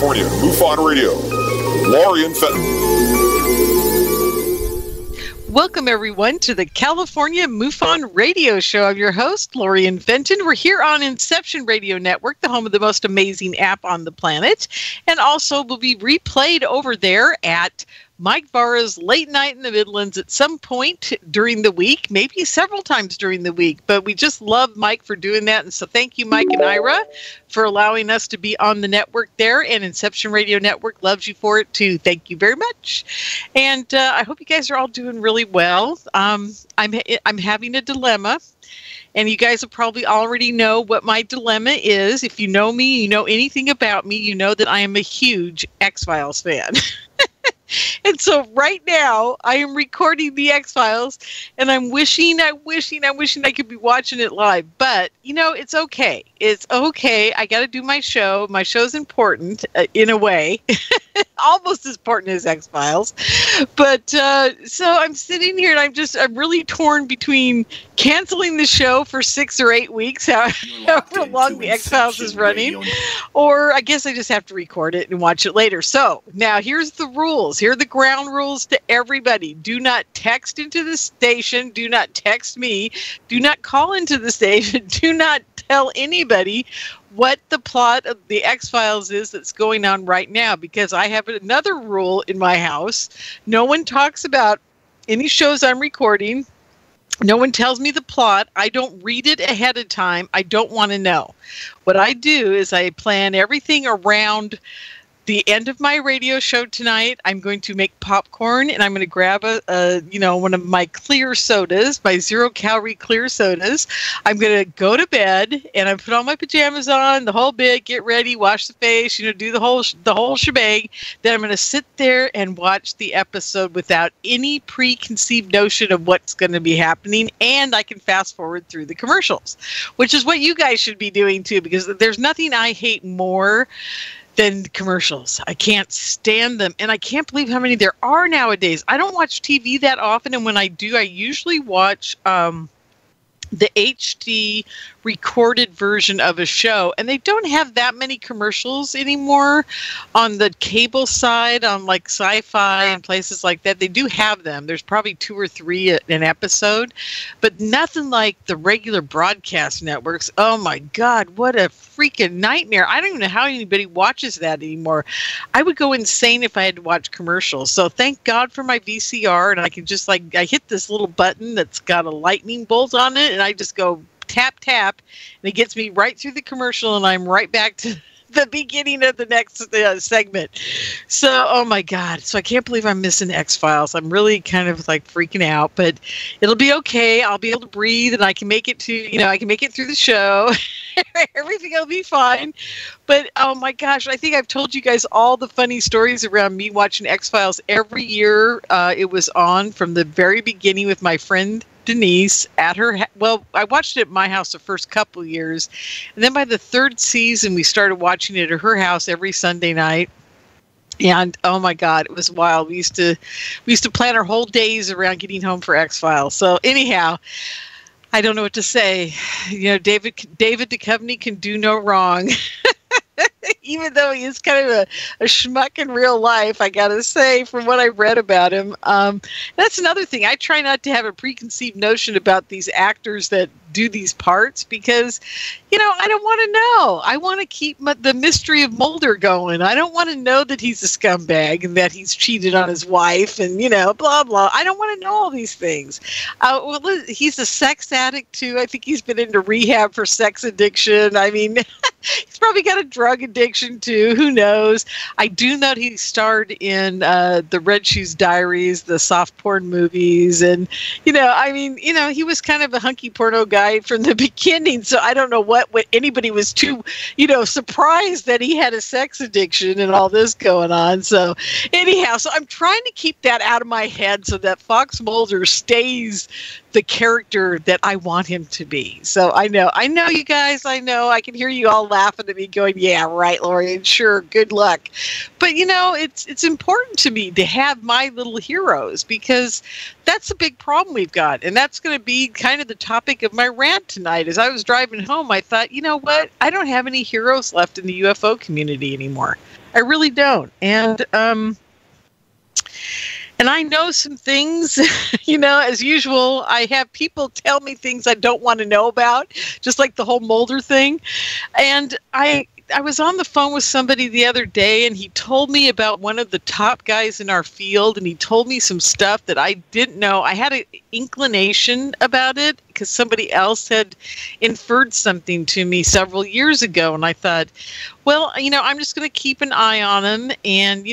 California MUFON Radio. Lorien Fenton. Welcome, everyone, to the California MUFON Radio Show. I'm your host, Lorien Fenton. We're here on Inception Radio Network, the home of the most amazing app on the planet, and also will be replayed over there at Mike Vara's Late Night in the Midlands at some point during the week, maybe several times during the week. But we just love Mike for doing that. And so thank you, Mike and Ira, for allowing us to be on the network there. And Inception Radio Network loves you for it, too. Thank you very much. And I hope you guys are all doing really well. I'm having a dilemma. And you guys will probably already know what my dilemma is. If you know me, you know anything about me, you know that I am a huge X-Files fan. And so right now I am recording the X-Files, and I'm wishing I could be watching it live. But, you know, it's okay. It's okay. I got to do my show. My show's important in a way, almost as important as X-Files. But so I'm sitting here, and I'm really torn between canceling the show for 6 or 8 weeks, however long the X-Files is running, or I guess I just have to record it and watch it later. So now here's the rules. Here are the ground rules to everybody. Do not text into the station. Do not text me. Do not call into the station. Do not tell anybody what the plot of the X-Files is that's going on right now, because I have another rule in my house. No one talks about any shows I'm recording. No one tells me the plot. I don't read it ahead of time. I don't want to know. What I do is I plan everything around the end of my radio show tonight. I'm going to make popcorn, and I'm going to grab one of my clear sodas, my 0-calorie clear sodas. I'm going to go to bed, and I put all my pajamas on, the whole bit, get ready, wash the face, do the whole shebang. Then I'm going to sit there and watch the episode without any preconceived notion of what's going to be happening, and I can fast forward through the commercials, which is what you guys should be doing too, because there's nothing I hate more than commercials. I can't stand them. And I can't believe how many there are nowadays. I don't watch TV that often. And when I do, I usually watch the HD recorded version of a show, and they don't have that many commercials anymore on the cable side, on like Sci-Fi and places like that. They do have them. There's probably 2 or 3 an episode, but nothing like the regular broadcast networks. Oh my God, what a freaking nightmare. I don't even know how anybody watches that anymore. I would go insane if I had to watch commercials. So thank God for my VCR, and I can just I hit this little button that's got a lightning bolt on it, and I just go tap, tap, and it gets me right through the commercial, and I'm right back to the beginning of the next segment. So, oh my God. So I can't believe I'm missing X-Files. I'm really kind of freaking out, but it'll be okay. I'll be able to breathe, and I can make it I can make it through the show. Everything will be fine. But oh my gosh, I think I've told you guys all the funny stories around me watching X-Files every year. It was on from the very beginning with my friend Denise at her. I watched it at my house the first couple of years, and then by the 3rd season, we started watching it at her house every Sunday night. And oh my God, it was wild. We used to plan our whole days around getting home for X-Files. So anyhow, I don't know what to say. David Duchovny can do no wrong. Even though he is kind of a schmuck in real life, I gotta say, from what I've read about him. That's another thing. I try not to have a preconceived notion about these actors that do these parts, because, I don't want to know. I want to keep the mystery of Mulder going. I don't want to know that he's a scumbag and that he's cheated on his wife and, blah, blah. I don't want to know all these things. He's a sex addict, too. I think he's been into rehab for sex addiction. I mean, he's probably got a drug addiction, too. Who knows? I do know he starred in the Red Shoes Diaries, the soft porn movies. And, he was kind of a hunky porno guy from the beginning. So I don't know what anybody was too, surprised that he had a sex addiction and all this going on. So anyhow, I'm trying to keep that out of my head so that Fox Mulder stays the character that I want him to be. So I know you guys, I can hear you all laughing at me going, yeah, right, Lorien, sure, good luck. But it's important to me to have my little heroes, because that's a big problem we've got. And that's going to be kind of the topic of my rant tonight. As I was driving home, I thought, you know what? I don't have any heroes left in the UFO community anymore. I really don't. And I know some things, as usual, I have people tell me things I don't want to know about, just like the whole Mulder thing. And I was on the phone with somebody the other day, and he told me about one of the top guys in our field, and he told me some stuff that I didn't know. I had an inclination about it because somebody else had inferred something to me several years ago, and I thought, well, I'm just going to keep an eye on him, and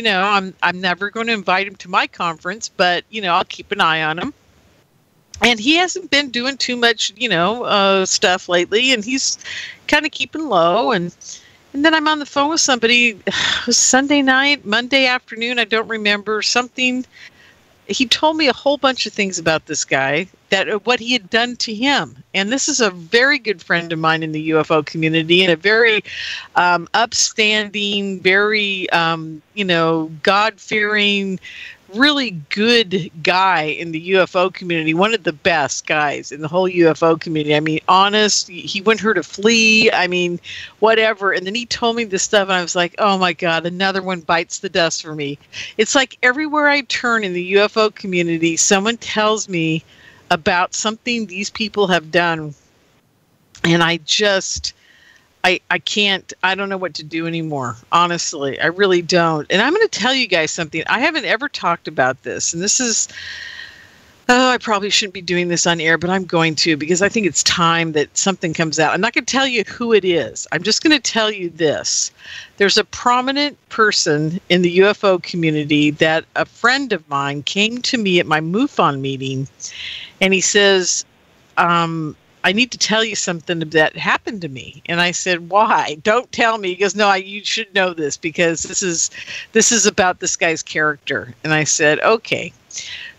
I'm never going to invite him to my conference, but I'll keep an eye on him. And he hasn't been doing too much, stuff lately, and he's kind of keeping low. And then I'm on the phone with somebody. It was Sunday night, Monday afternoon, I don't remember, something. He told me a whole bunch of things about this guy, that what he had done to him. And this is a very good friend of mine in the UFO community, and a very upstanding, very, God-fearing, really good guy in the UFO community, one of the best guys in the whole UFO community. I mean, honest, he wouldn't hurt a flea, whatever. And then he told me this stuff, and I was like, oh my God, another one bites the dust for me. It's like everywhere I turn in the UFO community, someone tells me about something these people have done, and I can't, I don't know what to do anymore. Honestly, I really don't. And I'm going to tell you guys something. I haven't ever talked about this. And this is, I probably shouldn't be doing this on air, but I'm going to, because I think it's time that something comes out. I'm not going to tell you who it is. I'm just going to tell you this. There's a prominent person in the UFO community that a friend of mine came to me at my MUFON meeting, and he says, I need to tell you something that happened to me. And I said, why? Don't tell me. He goes, no, you should know this, because this is about this guy's character. And I said, okay.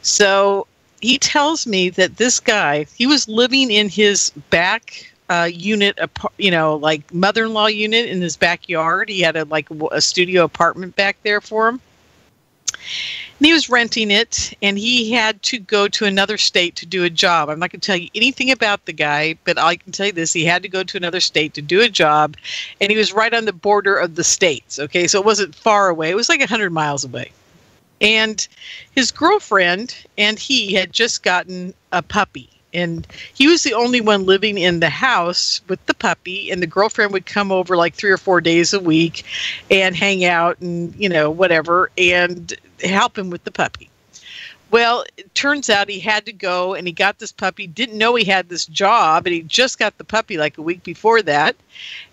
So he tells me that this guy, he was living in his back unit, like mother-in-law unit in his backyard. He had a studio apartment back there for him. And he was renting it, and he had to go to another state to do a job. I'm not going to tell you anything about the guy, but I can tell you this. He had to go to another state to do a job, and he was right on the border of the states, okay? So it wasn't far away. It was like 100 miles away. And his girlfriend and he had just gotten a puppy, and he was the only one living in the house with the puppy, and the girlfriend would come over like 3 or 4 days a week and hang out and, whatever, and help him with the puppy. Well, it turns out he had to go, and he got this puppy, didn't know he had this job, and he just got the puppy like a week before that.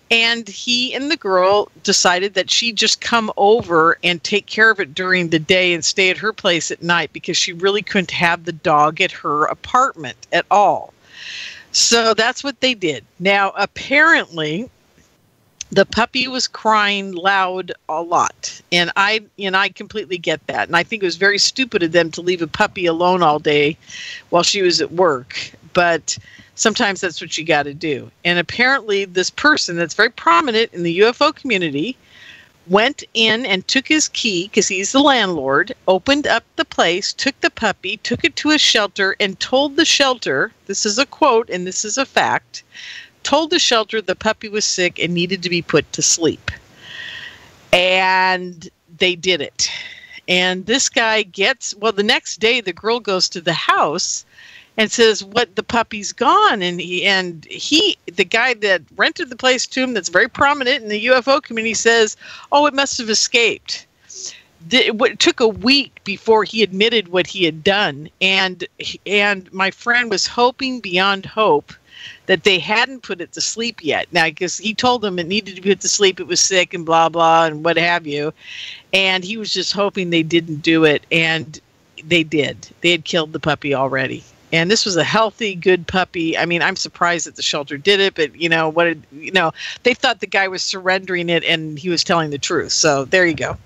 And he and the girl decided that she'd just come over and take care of it during the day and stay at her place at night, because she really couldn't have the dog at her apartment at all. So that's what they did. Now, apparently, the puppy was crying loud a lot, and I completely get that. And I think it was very stupid of them to leave a puppy alone all day while she was at work. But sometimes that's what you got to do. And apparently this person that's very prominent in the UFO community went in and took his key, because he's the landlord, opened up the place, took the puppy, took it to a shelter, and told the shelter, this is a quote and this is a fact, told the shelter the puppy was sick and needed to be put to sleep. And they did it. And this guy the next day the girl goes to the house and says, what, the puppy's gone. And the guy that rented the place to him, that's very prominent in the UFO community, says, oh, it must have escaped. It took a week before he admitted what he had done. And my friend was hoping beyond hope that they hadn't put it to sleep yet. Now, because he told them it needed to be put to sleep, it was sick and blah, blah, and what have you. And he was just hoping they didn't do it. And they did. They had killed the puppy already. And this was a healthy, good puppy. I mean, I'm surprised that the shelter did it, but they thought the guy was surrendering it and he was telling the truth. So there you go.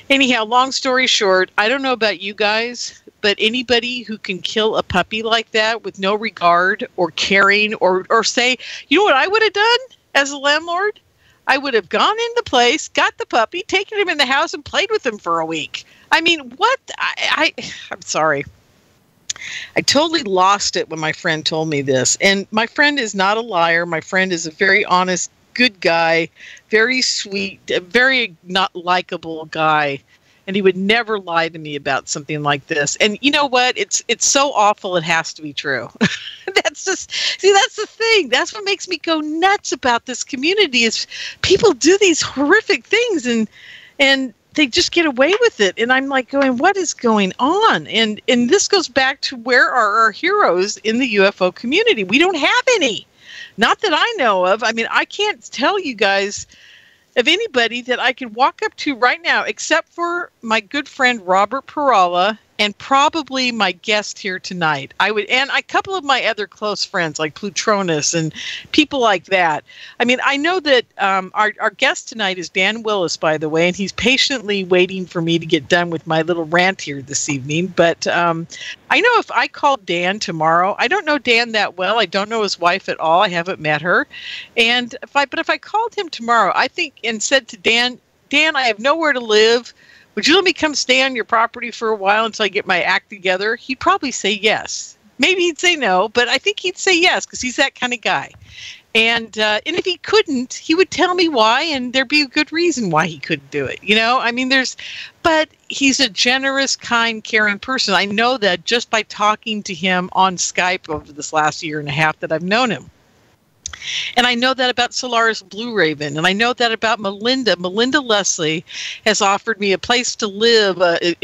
Anyhow, long story short, I don't know about you guys, but anybody who can kill a puppy like that with no regard or caring or say, you know what I would have done as a landlord? I would have gone in the place, got the puppy, taken him in the house and played with him for a week. I mean, what? I'm sorry. I totally lost it when my friend told me this. And my friend is not a liar. My friend is a very honest good guy, very sweet, a very not likable guy. And he would never lie to me about something like this. And you know what? It's so awful it has to be true. That's the thing. That's what makes me go nuts about this community is people do these horrific things and they just get away with it. And I'm like going, what is going on? And this goes back to where are our heroes in the UFO community? We don't have any. Not that I know of. I mean, I can't tell you guys of anybody that I could walk up to right now, except for my good friend Robert Perala and probably my guest here tonight. And a couple of my other close friends like Plutronus and people like that. I mean, I know that our guest tonight is Dan Willis, by the way, and he's patiently waiting for me to get done with my little rant here this evening. But I know if I call Dan tomorrow, I don't know Dan that well. I don't know his wife at all. I haven't met her. And if I called him tomorrow, I think, and said to Dan, I have nowhere to live. Would you let me come stay on your property for a while until I get my act together? He'd probably say yes. Maybe he'd say no, but I think he'd say yes because he's that kind of guy. And if he couldn't, he would tell me why, and there'd be a good reason why he couldn't do it. You know, I mean, but he's a generous, kind, caring person. I know that just by talking to him on Skype over this last year and a half that I've known him. And I know that about Solaris Blue Raven. And I know that about Melinda. Melinda Leslie has offered me a place to live.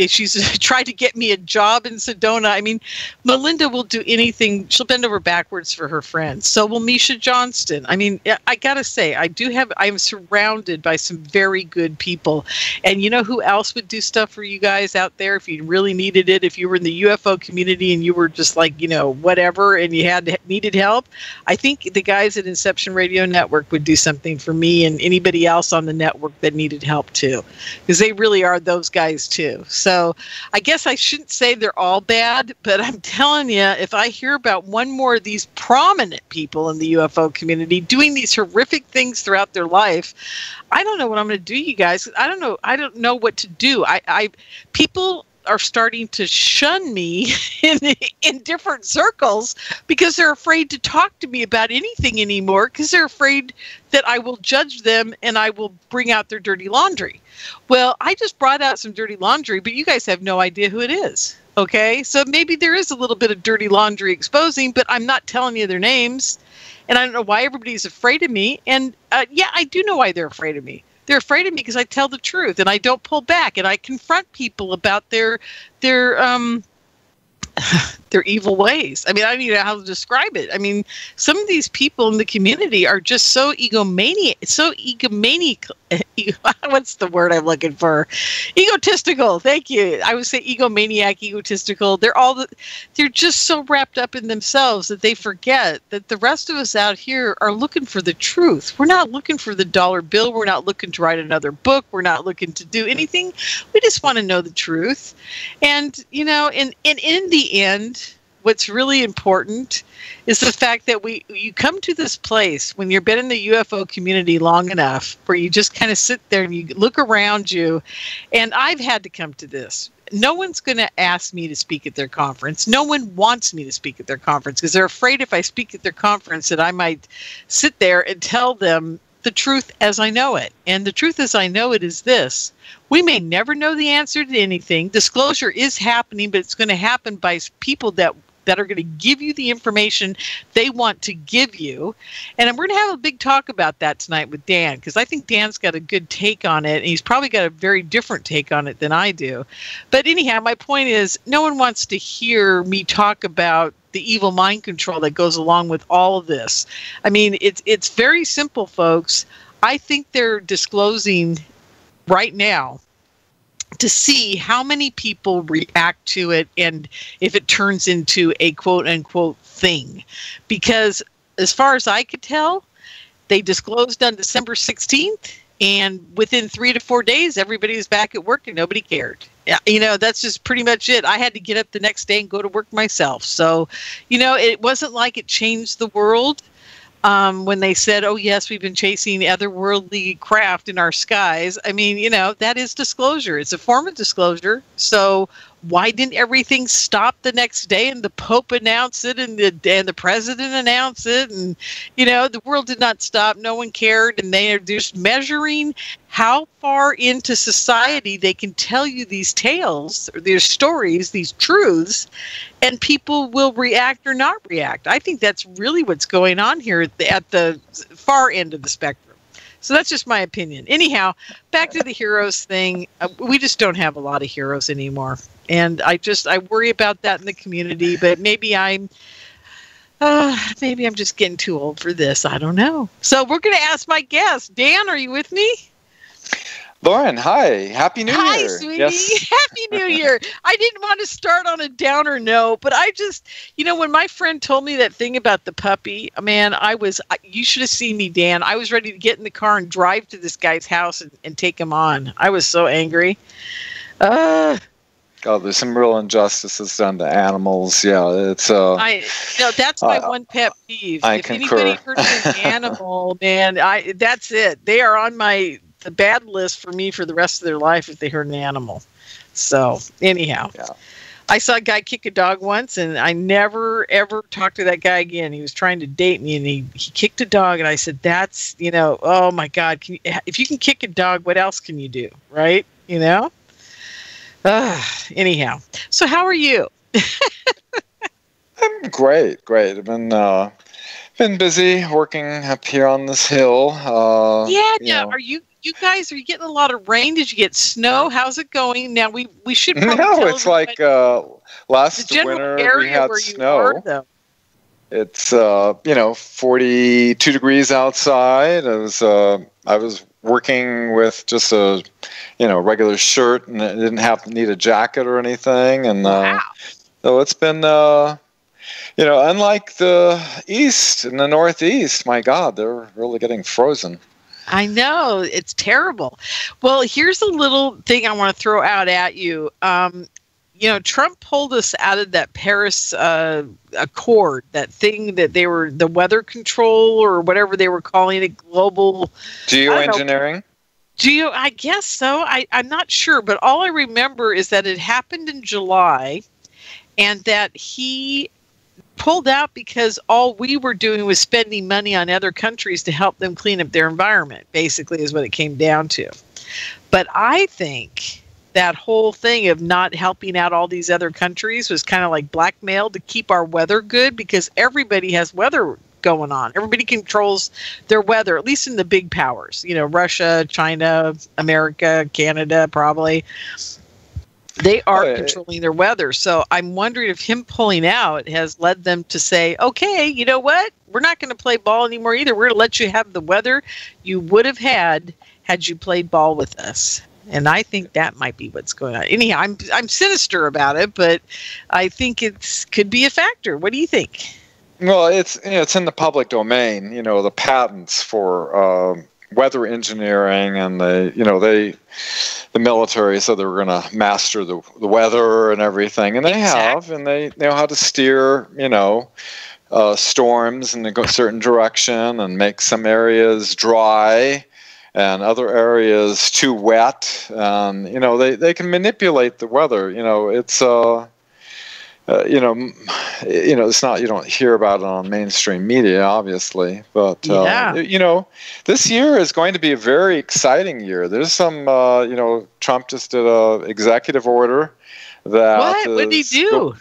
She's tried to get me a job in Sedona. I mean, Melinda will do anything. She'll bend over backwards for her friends. So will Misha Johnston. I mean, I got to say, I'm surrounded by some very good people. And you know who else would do stuff for you guys out there if you really needed it? If you were in the UFO community and you were just like, you know, whatever, and you needed help? I think the guys at Inception Radio Network would do something for me and anybody else on the network that needed help too, because they really are those guys too. So I guess I shouldn't say they're all bad, but I'm telling you, if I hear about one more of these prominent people in the UFO community doing these horrific things throughout their life, I don't know what I'm going to do, you guys. I don't know what to do. People are starting to shun me in different circles because they're afraid to talk to me about anything anymore because they're afraid that I will judge them and I will bring out their dirty laundry. Well, I just brought out some dirty laundry, but you guys have no idea who it is. Okay, so maybe there is a little bit of dirty laundry exposing, but I'm not telling you their names. And I don't know why everybody's afraid of me. And yeah, I do know why they're afraid of me. They're afraid of me because I tell the truth and I don't pull back and I confront people about their evil ways. I mean, I don't even know how to describe it. I mean, some of these people in the community are just so egomaniac. What's the word I'm looking for? Egotistical. Thank you. I would say egomaniac, egotistical. They're just so wrapped up in themselves that they forget that the rest of us out here are looking for the truth. We're not looking for the dollar bill. We're not looking to write another book. We're not looking to do anything. We just want to know the truth. And, you know, in the end, what's really important is the fact that you come to this place when you've been in the UFO community long enough where you just kind of sit there and you look around you. And I've had to come to this. No one's going to ask me to speak at their conference. No one wants me to speak at their conference because they're afraid if I speak at their conference that I might sit there and tell them the truth as I know it. And the truth as I know it is this. We may never know the answer to anything. Disclosure is happening, but it's going to happen by people that are going to give you the information they want to give you. And we're going to have a big talk about that tonight with Dan, because I think Dan's got a good take on it, and he's probably got a very different take on it than I do. But anyhow, my point is, no one wants to hear me talk about the evil mind control that goes along with all of this. I mean, it's very simple, folks. I think they're disclosing right now to see how many people react to it and if it turns into a quote-unquote thing. Because as far as I could tell, they disclosed on December 16th, and within 3 to 4 days, everybody was back at work and nobody cared. You know, that's just pretty much it. I had to get up the next day and go to work myself. So, you know, it wasn't like it changed the world. when they said, oh, yes, we've been chasing otherworldly craft in our skies. I mean, that is disclosure. It's a form of disclosure. So why didn't everything stop the next day and the Pope announced it and the president announced it? And, the world did not stop. No one cared. And they are just measuring how far into society they can tell you these tales, or these stories, these truths, and people will react or not react. I think that's really what's going on here at the far end of the spectrum. So that's just my opinion. Anyhow, back to the heroes thing. We just don't have a lot of heroes anymore. And I worry about that in the community, but maybe I'm just getting too old for this. I don't know. So we're going to ask my guest. Dan, are you with me? Lorien, hi. Happy New Year. Hi, sweetie. Yes. Happy New Year. I didn't want to start on a downer note, but I just, when my friend told me that thing about the puppy, man, you should have seen me, Dan. I was ready to get in the car and drive to this guy's house and take him on. I was so angry. God, there's some real injustices done to animals. Yeah, it's that's my one pet peeve. I if concur. Anybody hurts an animal, man, that's it. They are on the bad list for me for the rest of their life if they hurt an animal. So anyhow, yeah. I saw a guy kick a dog once, and I never ever talked to that guy again. He was trying to date me, and he kicked a dog, and I said, "That's oh my God! If you can kick a dog, what else can you do, right? Anyhow, so how are you? I'm great. I've been busy working up here on this hill. Yeah. Are you guys? Are you getting a lot of rain? Did you get snow? How's it going? Now we should probably no. It's like last winter we had snow. It's 42 degrees outside. I was working with just a regular shirt, and it didn't need a jacket or anything. And wow. So it's been unlike the east and the northeast. My God, they're really getting frozen. I know, it's terrible. Well, here's a little thing I want to throw out at you. Trump pulled us out of that Paris Accord, that thing that they were, the weather control or whatever they were calling it, global geoengineering. I guess so. I'm not sure, but all I remember is that it happened in July, and that he pulled out because all we were doing was spending money on other countries to help them clean up their environment, basically is what it came down to. But I think that whole thing of not helping out all these other countries was kind of like blackmail to keep our weather good, because everybody has weather going on. Everybody controls their weather, at least in the big powers. Russia, China, America, Canada, probably. They are controlling their weather. So I'm wondering if him pulling out has led them to say, okay, you know what? We're not going to play ball anymore either. We're going to let you have the weather you would have had you played ball with us. And I think that might be what's going on. Anyhow, I'm sinister about it, but I think it could be a factor. What do you think? Well, it's in the public domain. The patents for weather engineering, and the military said they were going to master the weather and everything, and they have, and they know how to steer storms in a certain direction and make some areas dry and other areas too wet. They can manipulate the weather. It's it's not, you don't hear about it on mainstream media, obviously, but this year is going to be a very exciting year. There's some, Trump just did a executive order that. What did he do?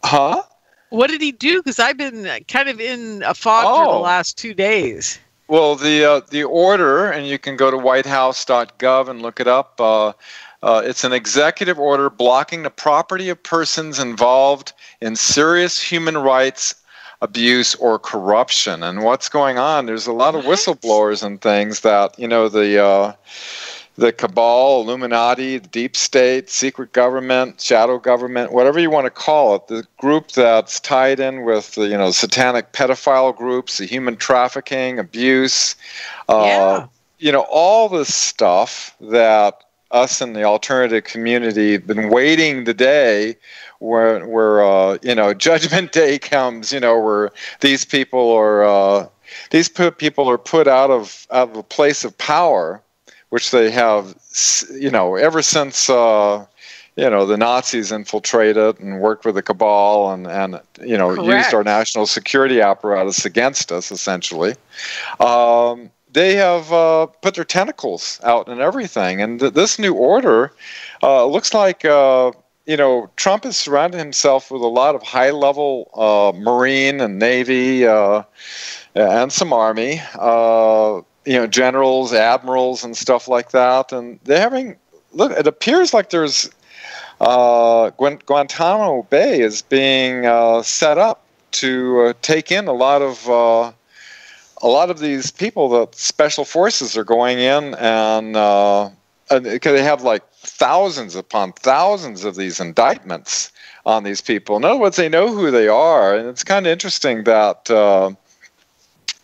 Huh? What did he do? Because I've been kind of in a fog for the last 2 days. Well, the order, and you can go to whitehouse.gov and look it up. It's an executive order blocking the property of persons involved in serious human rights abuse or corruption. And what's going on? There's a lot of whistleblowers and things that the cabal, Illuminati, the deep state, secret government, shadow government, whatever you want to call it, the group that's tied in with the satanic pedophile groups, the human trafficking, abuse, all this stuff that us in the alternative community been waiting the day where Judgment Day comes, where these people are put out of a place of power, which they have, ever since the Nazis infiltrated and worked with the cabal and used our national security apparatus against us, essentially. They have put their tentacles out and everything. And this new order looks like, Trump has surrounded himself with a lot of high-level Marine and Navy and some Army, generals, admirals, and stuff like that. And they're having, look, it appears like there's Guantanamo Bay is being set up to take in a lot of these people that special forces are going in, and they have like thousands upon thousands of these indictments on these people. In other words, they know who they are, and it's kind of interesting that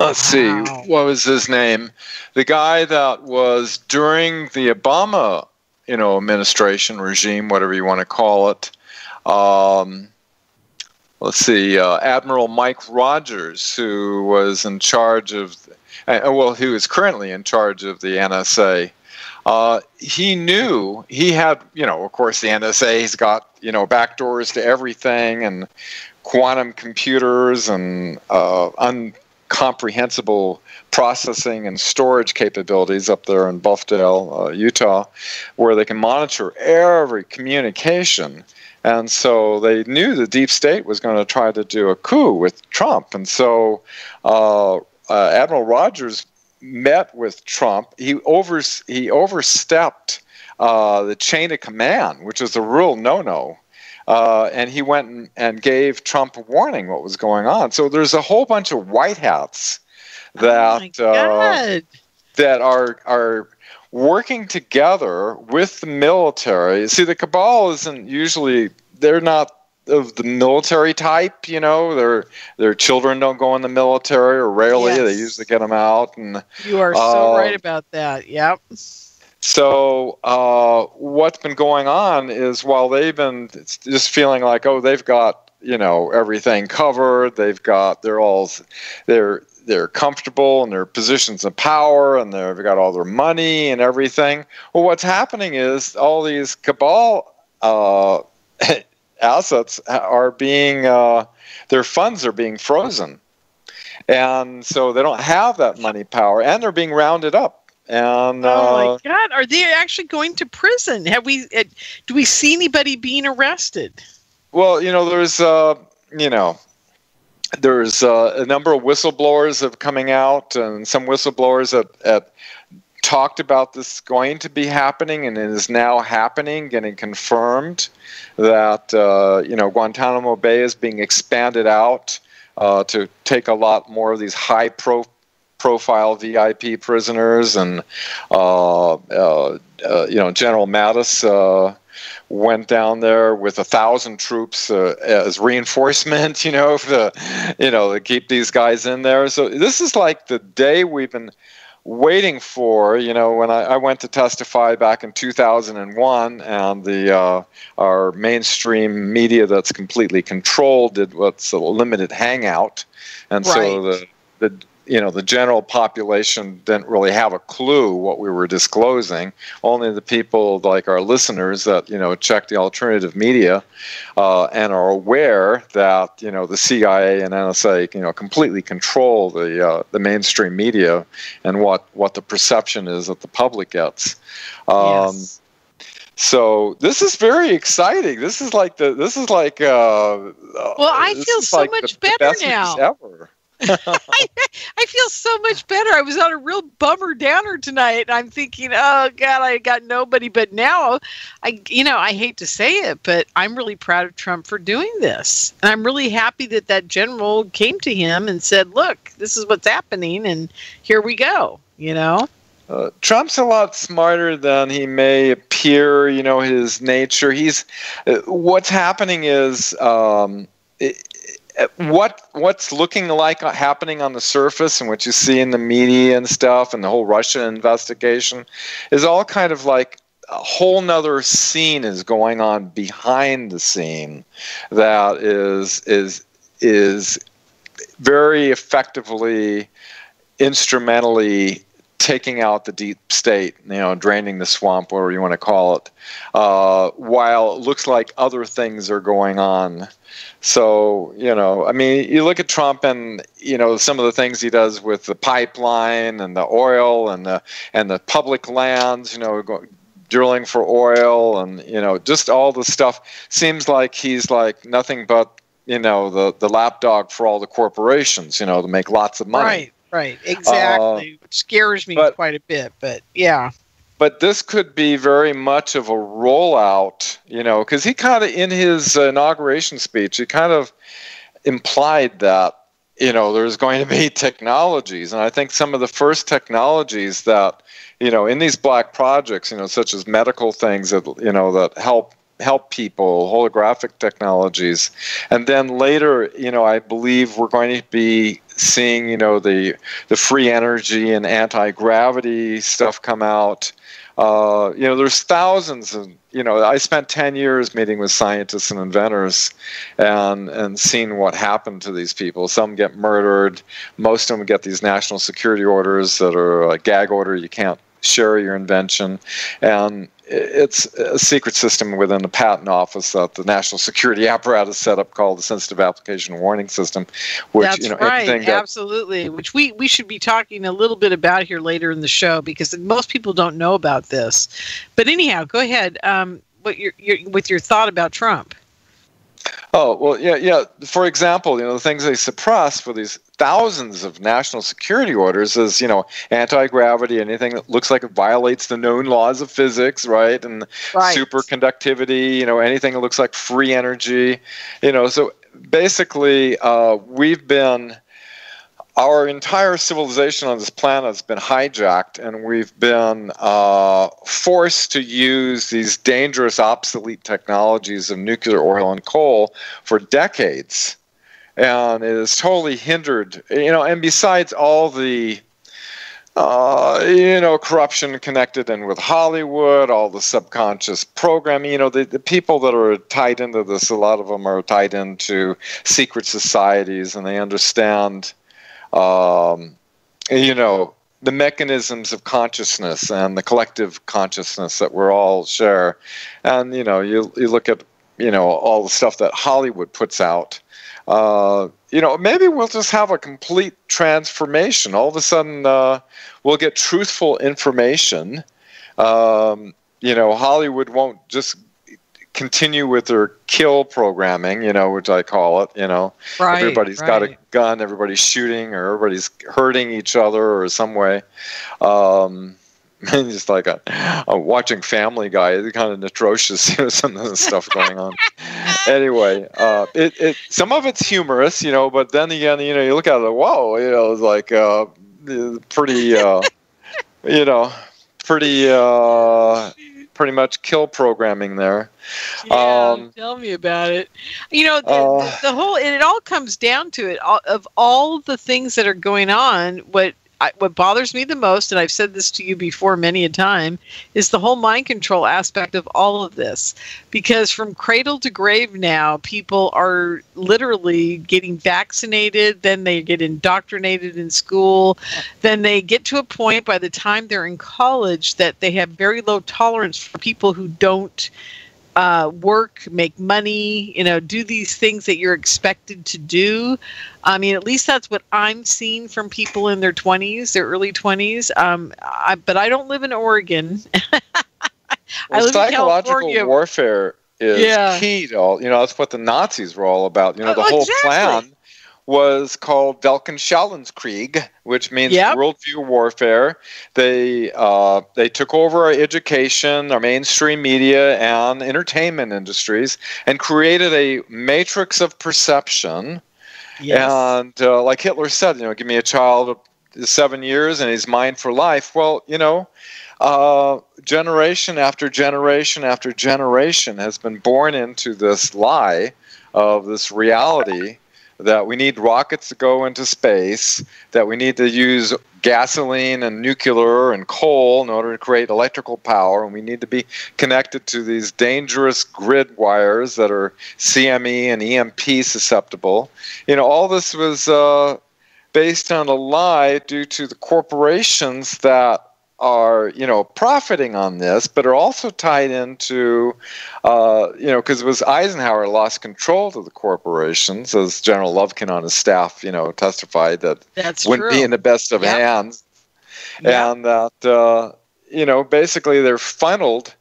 let's see, what was his name? The guy that was during the Obama administration regime, whatever you want to call it. Let's see, Admiral Mike Rogers, who was in charge of, who is currently in charge of the NSA. He knew he had, of course, the NSA's got, back doors to everything, and quantum computers and incomprehensible processing and storage capabilities up there in Bluffdale, Utah, where they can monitor every communication. And so they knew the deep state was going to try to do a coup with Trump. And so Admiral Rogers met with Trump. He overstepped the chain of command, which is a real no-no. And he went and gave Trump a warning what was going on. So there's a whole bunch of white hats that that are working together with the military. See, the cabal isn't usually, they're not of the military type, their children don't go in the military, or rarely. Yes. They usually get them out. And you are so right about that. Yep. So what's been going on is, while they've been just feeling like, they've got, everything covered, they're comfortable in their positions of power, and they've got all their money and everything. Well, what's happening is all these cabal assets are being, their funds are being frozen. And so they don't have that money power, and they're being rounded up. And oh my God, are they actually going to prison? Do we see anybody being arrested? Well, there's a number of whistleblowers that have coming out, and some whistleblowers that talked about this going to be happening, and it is now happening, getting confirmed that Guantanamo Bay is being expanded out to take a lot more of these high-profile VIP prisoners, and General Mattis went down there with 1,000 troops as reinforcement, to keep these guys in there. So this is like the day we've been waiting for. When I went to testify back in 2001, and our mainstream media that's completely controlled did what's a limited hangout, and right. So the general population didn't really have a clue what we were disclosing. Only the people like our listeners that, check the alternative media and are aware that, the CIA and NSA, completely control the mainstream media and what the perception is that the public gets. Yes. So this is very exciting. This is like well, I feel so much better now. Ever. I feel so much better. I was on a real bummer downer tonight, and I'm thinking, oh God, I got nobody. But now, I hate to say it, but I'm really proud of Trump for doing this, and I'm really happy that general came to him and said, "Look, this is what's happening, and here we go." Trump's a lot smarter than he may appear. His nature. What's happening is. What's looking like happening on the surface, and what you see in the media and stuff, and the whole Russia investigation, is all kind of like whole nother scene is going on behind the scene that is very effectively, instrumentally taking out the deep state, draining the swamp, whatever you want to call it, while it looks like other things are going on. So, you look at Trump and, some of the things he does with the pipeline and the oil and the public lands, drilling for oil and, just all the stuff. Seems like he's like nothing but, the lapdog for all the corporations, to make lots of money. Right, exactly. Which scares me quite a bit, but yeah. But this could be very much of a rollout, because he kind of, in his inauguration speech, he kind of implied that, there's going to be technologies. And I think some of the first technologies that, in these black projects, such as medical things that, that help people, holographic technologies. And then later, I believe we're going to be seeing, the free energy and anti-gravity stuff come out. There's thousands of, I spent 10 years meeting with scientists and inventors and seeing what happened to these people. Some get murdered. Most of them get these national security orders that are a gag order. You can't share your invention. And it's a secret system within the patent office that the national security apparatus set up called the Sensitive Application Warning System. Which, That's right, absolutely. Which we should be talking a little bit about here later in the show because most people don't know about this. But anyhow, go ahead. With your thought about Trump. Oh, well, yeah. For example, the things they suppress for these thousands of national security orders is, anti-gravity, anything that looks like it violates the known laws of physics, right? And superconductivity, anything that looks like free energy, So basically, our entire civilization on this planet has been hijacked, and we've been forced to use these dangerous, obsolete technologies of nuclear, oil, and coal for decades. And it has totally hindered, and besides all the, corruption connected in with Hollywood, all the subconscious programming, the people that are tied into this, a lot of them are tied into secret societies, and they understand the mechanisms of consciousness and the collective consciousness that we all share. And, you look at, all the stuff that Hollywood puts out. Maybe we'll just have a complete transformation. All of a sudden, we'll get truthful information. Hollywood won't just continue with their kill programming, which I call it, Right, everybody's got a gun, everybody's shooting, or everybody's hurting each other or some way. Just like watching Family Guy, it's kind of atrocious, some of the stuff going on. Anyway, some of it's humorous, but then again, you look at it, whoa, it's like pretty much kill programming there. Yeah, tell me about it. The whole, and it all comes down to it. Of all the things that are going on, what bothers me the most, and I've said this to you before many a time, is the whole mind control aspect of all of this. Because from cradle to grave now, people are literally getting vaccinated, then they get indoctrinated in school, then they get to a point by the time they're in college that they have very low tolerance for people who don't work, make money, do these things that you're expected to do. I mean, at least that's what I'm seeing from people in their 20s, their early 20s. But I don't live in Oregon. I live in California. Warfare is key to all. That's what the Nazis were all about. The whole plan was called Weltanschauungskrieg, which means worldview warfare. They took over our education, our mainstream media, and entertainment industries, and created a matrix of perception. Yes. And like Hitler said, give me a child of 7 years and he's mine for life. Well, generation after generation after generation has been born into this lie of this reality that we need rockets to go into space, that we need to use gasoline and nuclear and coal in order to create electrical power, and we need to be connected to these dangerous grid wires that are CME and EMP susceptible. All this was based on a lie due to the corporations that are, profiting on this, but are also tied into, because it was Eisenhower lost control to the corporations, as General Lufkin on his staff, testified that That's wouldn't true. be in the best of hands. Yep. And that, basically they're funneled,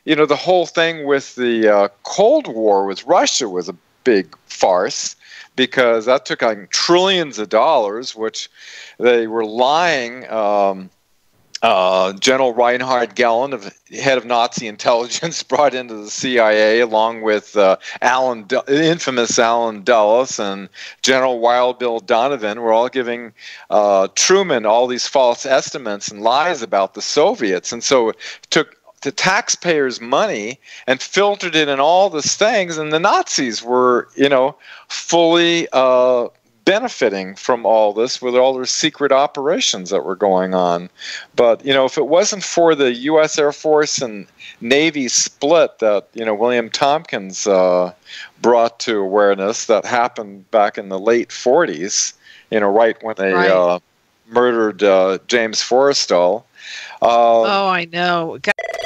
the whole thing with the Cold War with Russia was a big farce, because that took like trillions of dollars, which they were lying. General Reinhard Gehlen, head of Nazi intelligence, brought into the CIA, along with infamous Allen Dulles and General Wild Bill Donovan, were all giving Truman all these false estimates and lies about the Soviets. And so it took the taxpayers' money and filtered it in all these things, and the Nazis were, fully benefiting from all this with all their secret operations that were going on. But, if it wasn't for the U.S. Air Force and Navy split that, William Tompkins brought to awareness, that happened back in the late 40s, right when they murdered James Forrestal. Oh, I know.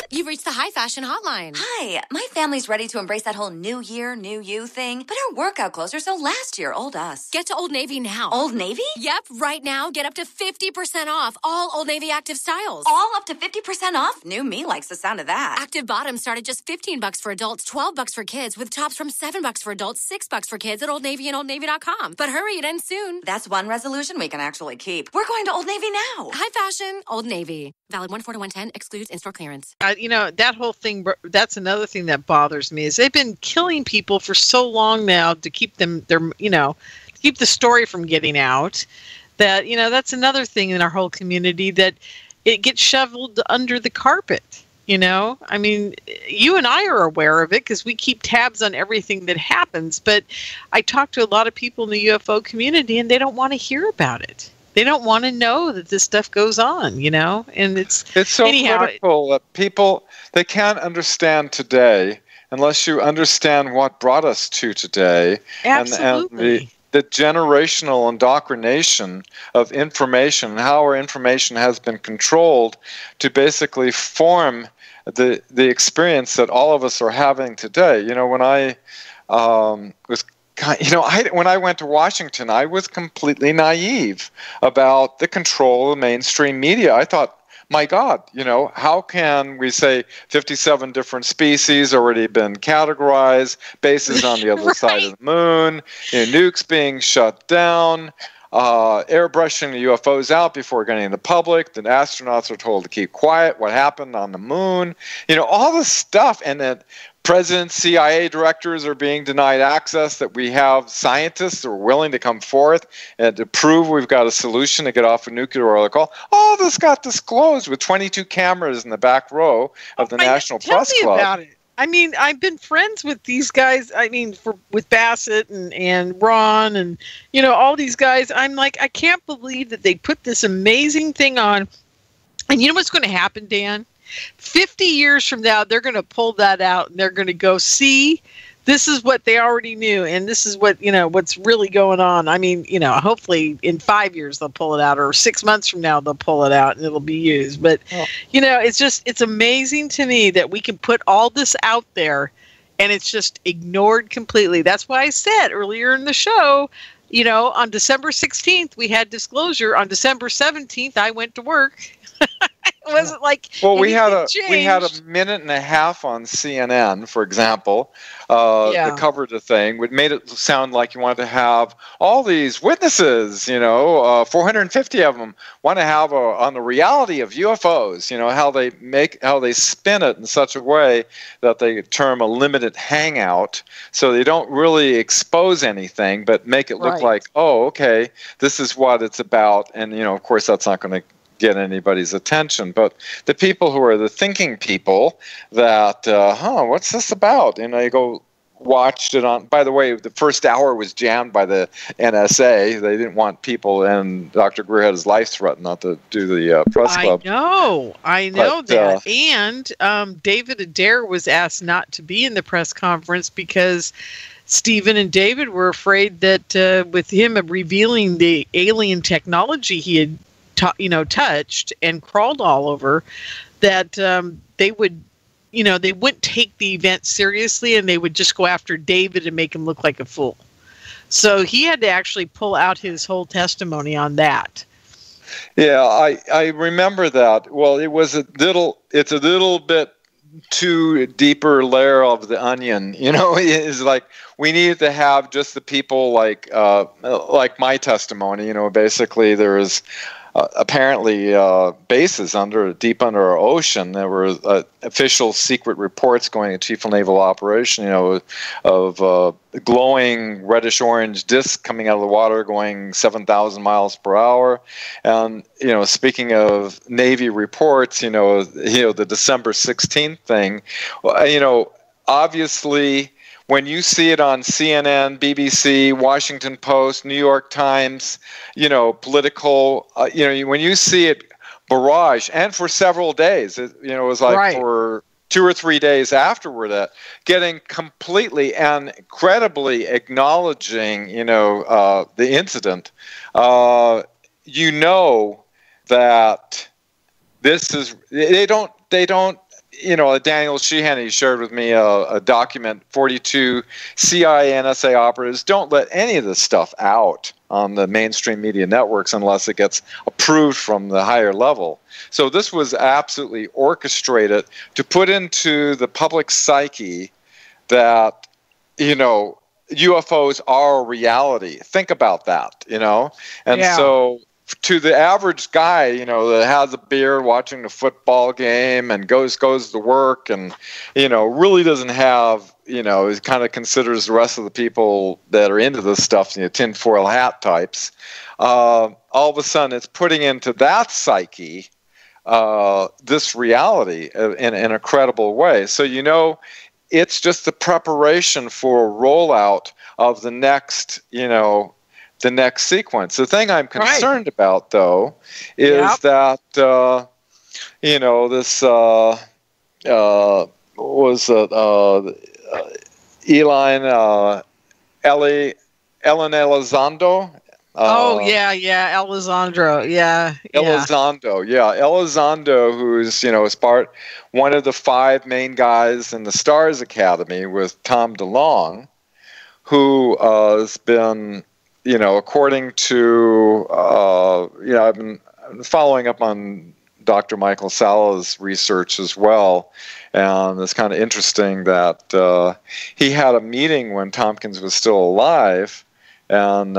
You've reached the High Fashion Hotline. Hi, my family's ready to embrace that whole new year, new you thing, but our workout clothes are so last year, old us. Get to Old Navy now. Old Navy? Yep, right now, get up to 50% off all Old Navy active styles. All up to 50% off? New me likes the sound of that. Active bottoms start at just $15 for adults, $12 for kids, with tops from $7 for adults, $6 for kids at Old Navy and OldNavy.com. But hurry, it ends soon. That's one resolution we can actually keep. We're going to Old Navy now. High Fashion, Old Navy. Valid 1/4 to 110, excludes in-store clearance. That whole thing, that's another thing that bothers me, is they've been killing people for so long now to keep them, to keep the story from getting out, that, that's another thing in our whole community, that it gets shoveled under the carpet. I mean, you and I are aware of it because we keep tabs on everything that happens, but I talk to a lot of people in the UFO community and they don't want to hear about it. They don't want to know that this stuff goes on, and it's so critical that people, they can't understand today unless you understand what brought us to today. Absolutely. And the generational indoctrination of information, and how our information has been controlled to basically form the experience that all of us are having today. When I when I went to Washington, I was completely naive about the control of the mainstream media. I thought, my God, how can we say 57 different species already been categorized, bases on the other side of the moon, nukes being shut down, airbrushing the UFOs out before getting to the public, the astronauts are told to keep quiet, what happened on the moon, all this stuff, and that presidents, CIA directors are being denied access, that we have scientists who are willing to come forth and to prove we've got a solution to get off a nuclear oil. All this got disclosed with 22 cameras in the back row of the National Press Club. Tell me about it. I mean, I've been friends with these guys. I mean, with Bassett and Ron and, all these guys. I'm like, I can't believe that they put this amazing thing on. And you know what's going to happen, Dan? 50 years from now, they're going to pull that out and they're going to go, see, this is what they already knew. And this is what, what's really going on. I mean, hopefully in 5 years they'll pull it out, or 6 months from now they'll pull it out and it'll be used. But, it's amazing to me that we can put all this out there and it's just ignored completely. That's why I said earlier in the show, on December 16th, we had disclosure. On December 17th, I went to work. It wasn't like we had a minute and a half on CNN, for example, that covered the thing. It made it sound like you wanted to have all these witnesses, 450 of them want to have on the reality of UFOs, how they spin it in such a way that they term a limited hangout, so they don't really expose anything, but make it look like, oh, okay, this is what it's about, and of course that's not going to get anybody's attention. But the people who are the thinking people that, what's this about? You go, watched it on. By the way, the first hour was jammed by the NSA. They didn't want people, and Dr. Greer had his life threatened not to do the press club. I know that. And David Adair was asked not to be in the press conference because Stephen and David were afraid that with him revealing the alien technology he had touched and crawled all over, that they would, they wouldn't take the event seriously, and they would just go after David and make him look like a fool. So he had to actually pull out his whole testimony on that. Yeah, I remember that. Well, it's a little bit too deeper layer of the onion. Is like we needed to have just the people like my testimony. Basically there is apparently bases deep under our ocean. There were official secret reports going to Chief of Naval Operation, of glowing reddish-orange discs coming out of the water going 7,000 miles per hour. And, speaking of Navy reports, the December 16th thing, obviously when you see it on CNN, BBC, Washington Post, New York Times, political, when you see it barrage, and for several days, it was like right. For 2 or 3 days afterward, getting completely and incredibly acknowledging, the incident, that this is, they don't. Daniel Sheehan, he shared with me a document, 42 CIA NSA operatives don't let any of this stuff out on the mainstream media networks unless it gets approved from the higher level. So this was absolutely orchestrated to put into the public psyche that, UFOs are a reality. Think about that, And so to the average guy, that has a beer watching the football game and goes to work and, really doesn't have, he kind of considers the rest of the people that are into this stuff, tinfoil hat types. All of a sudden it's putting into that psyche this reality in a credible way. So, it's just the preparation for a rollout of the next, the next sequence. The thing I'm concerned about, though, is that this was Ellen Elizondo. Elizondo. Elizondo, who's is one of the 5 main guys in the Stars Academy with Tom DeLonge, who has been, according to I've been following up on Dr. Michael Sala's research as well, and it's kind of interesting that he had a meeting when Tompkins was still alive, and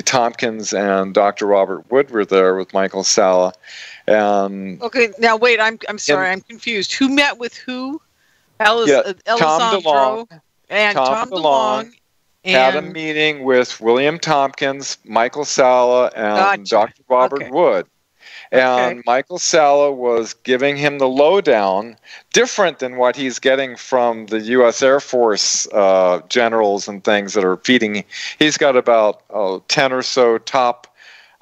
Tompkins and Dr. Robert Wood were there with Michael Sala. And okay, now wait, I'm sorry, I'm confused. Who met with who? Elizondo and Tom DeLonge. Had a meeting with William Tompkins, Michael Sala, and Dr. Robert Wood. And Michael Sala was giving him the lowdown, different than what he's getting from the U.S. Air Force generals and things that are feeding. He's got about 10 or so top,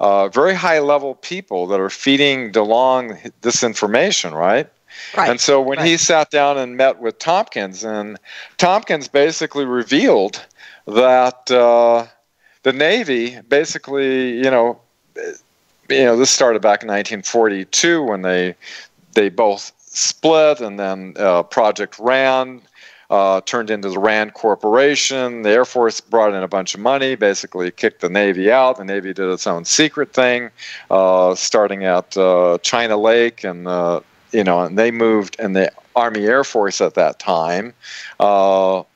very high-level people that are feeding DeLonge this information, right? And so when he sat down and met with Tompkins, and Tompkins basically revealed that the Navy basically, this started back in 1942 when they both split, and then Project RAND turned into the RAND Corporation. The Air Force brought in a bunch of money, basically kicked the Navy out. The Navy did its own secret thing, starting at China Lake, and and they moved, and the Army Air Force at that time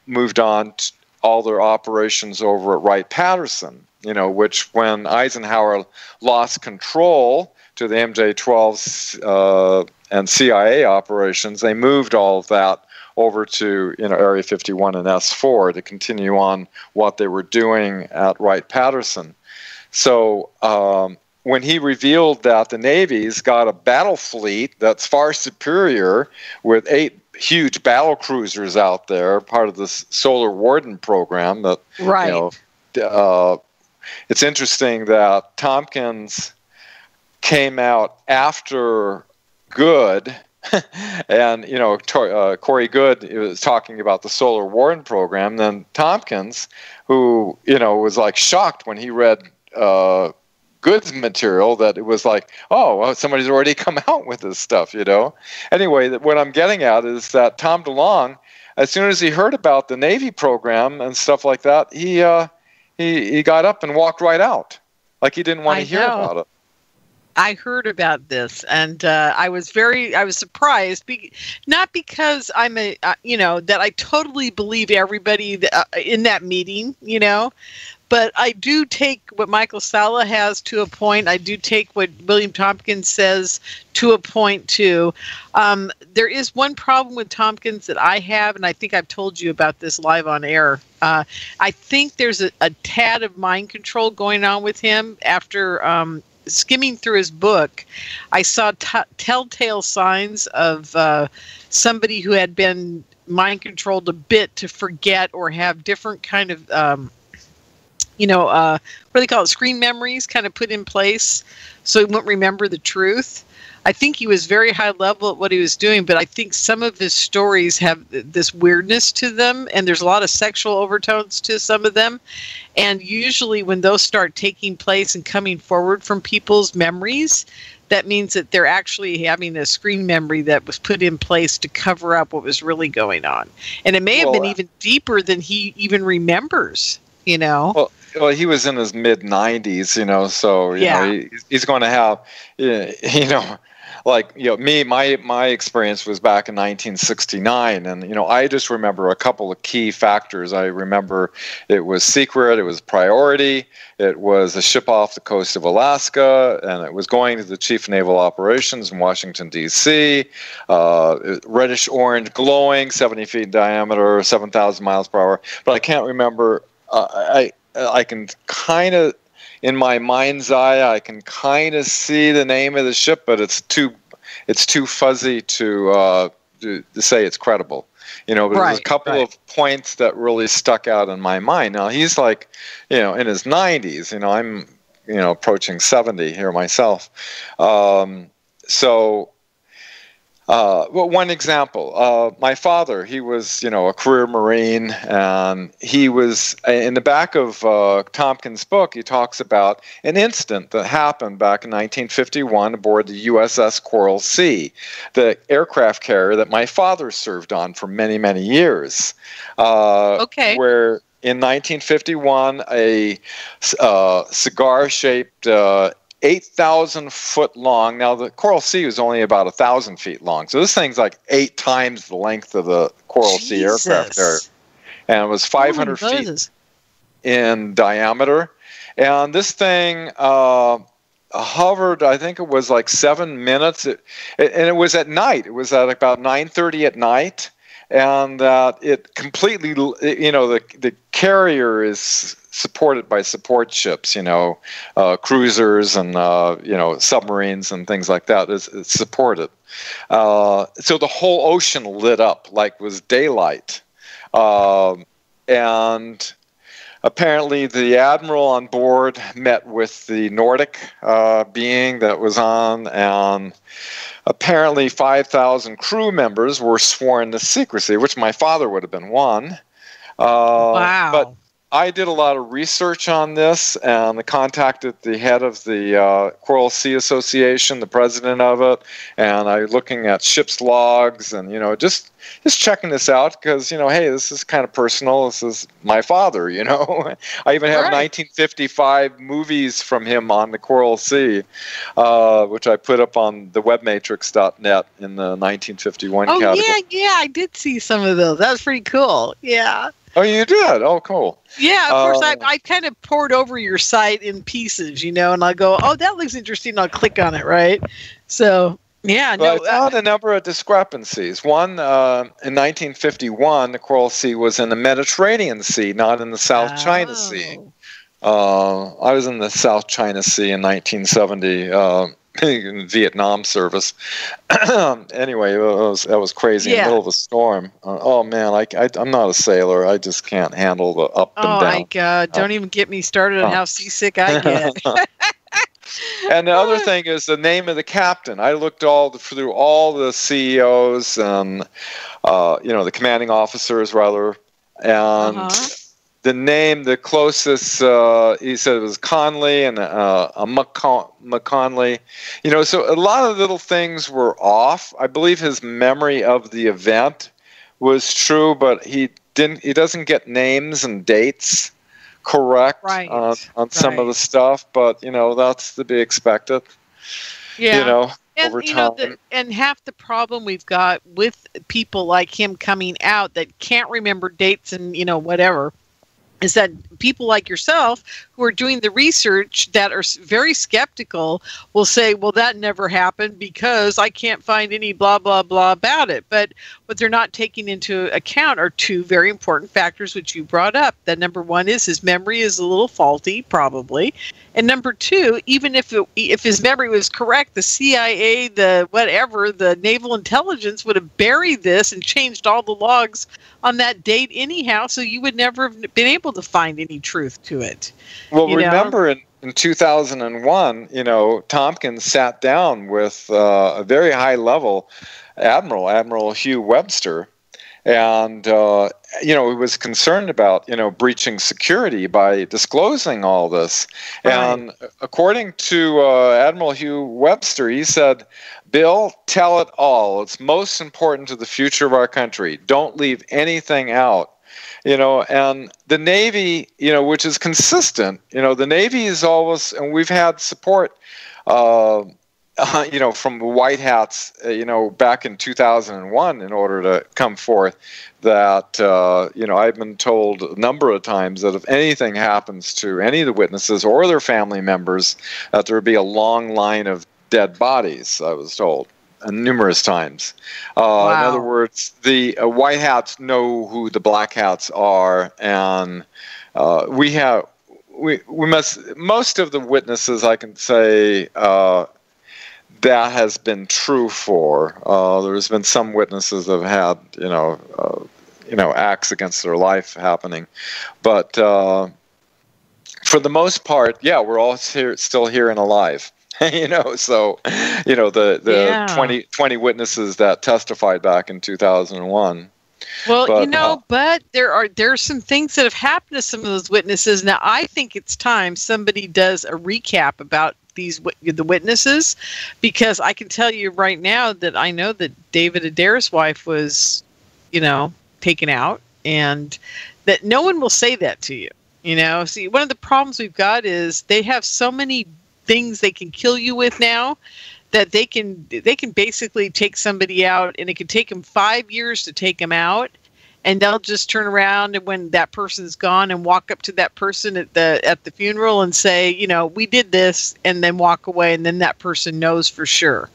moved on to all their operations over at Wright-Patterson. Which when Eisenhower lost control to the MJ-12s and CIA operations, they moved all of that over to Area 51 and S4 to continue on what they were doing at Wright-Patterson. So when he revealed that the Navy's got a battle fleet that's far superior with 8 huge battle cruisers out there, part of this Solar Warden program. That, right. It's interesting that Tompkins came out after Good, and Corey Good was talking about the Solar Warden program. Then Tompkins, who was like shocked when he read Good's material, that it was like, oh, well, somebody's already come out with this stuff, Anyway, what I'm getting at is that Tom DeLonge, as soon as he heard about the Navy program and stuff like that, he got up and walked right out, like he didn't want to hear about it. I heard about this, and I was surprised, not because I'm that I totally believe everybody in that meeting, but I do take what Michael Salla has to a point. I do take what William Tompkins says to a point too. There is one problem with Tompkins that I have, and I think I've told you about this live on air. I think there's a tad of mind control going on with him. After skimming through his book, I saw telltale signs of somebody who had been mind controlled a bit to forget or have different kind of what do they call it? Screen memories kind of put in place so he wouldn't remember the truth. I think he was very high level at what he was doing, but I think some of his stories have this weirdness to them, and there's a lot of sexual overtones to some of them. And usually when those start taking place and coming forward from people's memories, that means that they're actually having a screen memory that was put in place to cover up what was really going on. And it may have been even deeper than he even remembers, Well, he was in his mid-90s, so he's going to have, my experience was back in 1969, and I just remember a couple of key factors. I remember it was secret, it was priority, it was a ship off the coast of Alaska, and it was going to the Chief of Naval Operations in Washington, D.C., reddish-orange, glowing, 70 feet in diameter, 7,000 miles per hour, but I can't remember. I can kind of, in my mind's eye, I can kind of see the name of the ship, but it's too fuzzy to say it's credible. But there's a couple of points that really stuck out in my mind. Now he's like, in his 90s. I'm, approaching 70 here myself. Well, one example, my father, he was, a career Marine, and he was, in the back of Tompkins' book, he talks about an incident that happened back in 1951 aboard the USS Coral Sea, the aircraft carrier that my father served on for many, many years. Where in 1951, a cigar-shaped 8,000 foot long. Now, the Coral Sea was only about 1,000 feet long. So this thing's like 8 times the length of the Coral Sea aircraft carrier. And it was 500 feet in diameter. And this thing hovered, I think it was like 7 minutes. And it was at night. It was at about 9:30 at night. And it completely, the carrier is supported by support ships, cruisers and, submarines and things like that. It's supported. So the whole ocean lit up like it was daylight. And apparently the admiral on board met with the Nordic being that was on, and apparently 5,000 crew members were sworn to secrecy, which my father would have been one. Wow. But I did a lot of research on this, and I contacted the head of the Coral Sea Association, the president of it, and I was looking at ship's logs and, just checking this out because, hey, this is kind of personal. This is my father, I even have 1955 movies from him on the Coral Sea, which I put up on the webmatrix.net in the 1951 category. Yeah, I did see some of those. That was pretty cool. Yeah. Oh, you did? Oh, cool. Yeah, of course. I kind of poured over your site in pieces, and I'll go, oh, that looks interesting. I'll click on it, right? So, yeah. But I found a number of discrepancies. One, in 1951, the Coral Sea was in the Mediterranean Sea, not in the South China Sea. I was in the South China Sea in 1970. In Vietnam service. Anyway, that was crazy in the middle of a storm. Oh man, I'm not a sailor. I just can't handle the up and down. Oh my God! Don't even get me started on how seasick I get. And the other thing is the name of the captain. I looked through all the CEOs and the commanding officers rather, and. The name, the closest, he said it was Conley and a McConley. So a lot of little things were off. I believe his memory of the event was true, but he doesn't get names and dates correct on some of the stuff. But, that's to be expected. Yeah. And over time. And half the problem we've got with people like him coming out that can't remember dates and, whatever, is that people like yourself who are doing the research that are very skeptical will say, well, that never happened because I can't find any blah, blah, blah about it. But what they're not taking into account are two very important factors, which you brought up. That number one is his memory is a little faulty, probably. And number two, even if his memory was correct, the CIA, the naval intelligence would have buried this and changed all the logs on that date anyhow, so you would never have been able to find any truth to it. Well, remember in 2001, Tompkins sat down with a very high-level Admiral Hugh Webster, and he was concerned about breaching security by disclosing all this. Right. And according to Admiral Hugh Webster, he said, "Bill, tell it all. It's most important to the future of our country. Don't leave anything out." And the Navy, which is consistent, the Navy is always, and we've had support, from the White Hats, back in 2001 in order to come forth that, I've been told a number of times that if anything happens to any of the witnesses or their family members, that there would be a long line of dead bodies, I was told. Numerous times. Wow. In other words, the White Hats know who the Black Hats are, and we must, most of the witnesses I can say that has been true for. There's been some witnesses that have had acts against their life happening, but for the most part, yeah, we're all still here and alive. So, the 20 witnesses that testified back in 2001. Well, but there are some things that have happened to some of those witnesses. Now, I think it's time somebody does a recap about the witnesses, because I can tell you right now that I know that David Adair's wife was, taken out, and that no one will say that to you. See, one of the problems we've got is they have so many things they can kill you with now that they can basically take somebody out, and it could take them 5 years to take them out, and they'll just turn around and when that person's gone and walk up to that person at the funeral and say, we did this, and then walk away, and then that person knows for sure.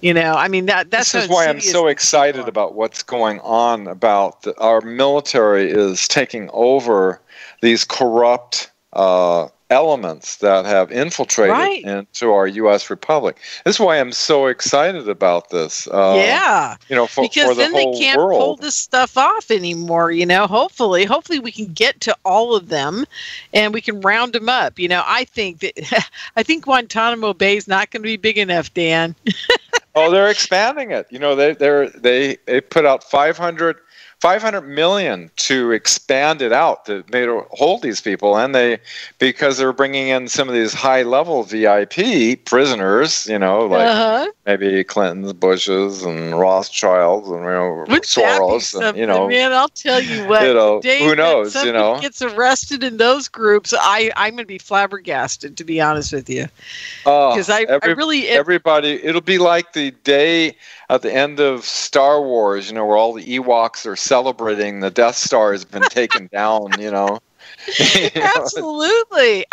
That's this is why I'm so excited about what's going on. About our military is taking over these corrupt elements that have infiltrated into our U.S. Republic. This is why I'm so excited about this. Because for the then whole they can't world. pull this stuff off anymore. Hopefully we can get to all of them, and we can round them up. I think Guantanamo Bay is not going to be big enough, Dan. Oh, they're expanding it. They put out 500 million to expand it out to hold these people, and because they're bringing in some of these high-level VIP prisoners, maybe Clintons, Bushes, and Rothschilds, and Soros, and man, I'll tell you what. Who knows? Somebody gets arrested in those groups, I'm going to be flabbergasted, to be honest with you, because everybody. It'll be like the day at the end of Star Wars, where all the Ewoks are celebrating the Death Star has been taken down, Absolutely.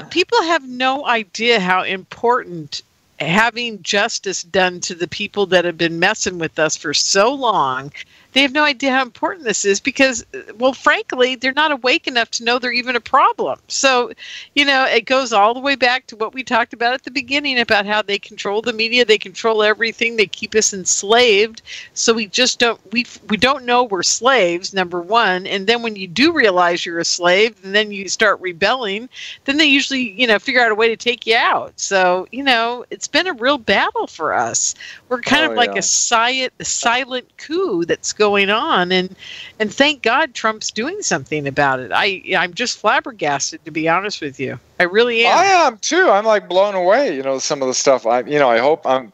People have no idea how important having justice done to the people that have been messing with us for so long, they have no idea how important this is because, well, frankly, they're not awake enough to know they're even a problem. So, it goes all the way back to what we talked about at the beginning about how they control the media, they control everything, they keep us enslaved. So we just don't, we don't know we're slaves, number one. And then when you do realize you're a slave and then you start rebelling, then they usually, figure out a way to take you out. So, it's been a real battle for us. We're kind of like a silent coup that's going on. And thank God Trump's doing something about it. I'm just flabbergasted, to be honest with you. I really am. I am too. I'm like blown away. Some of the stuff. I hope I'm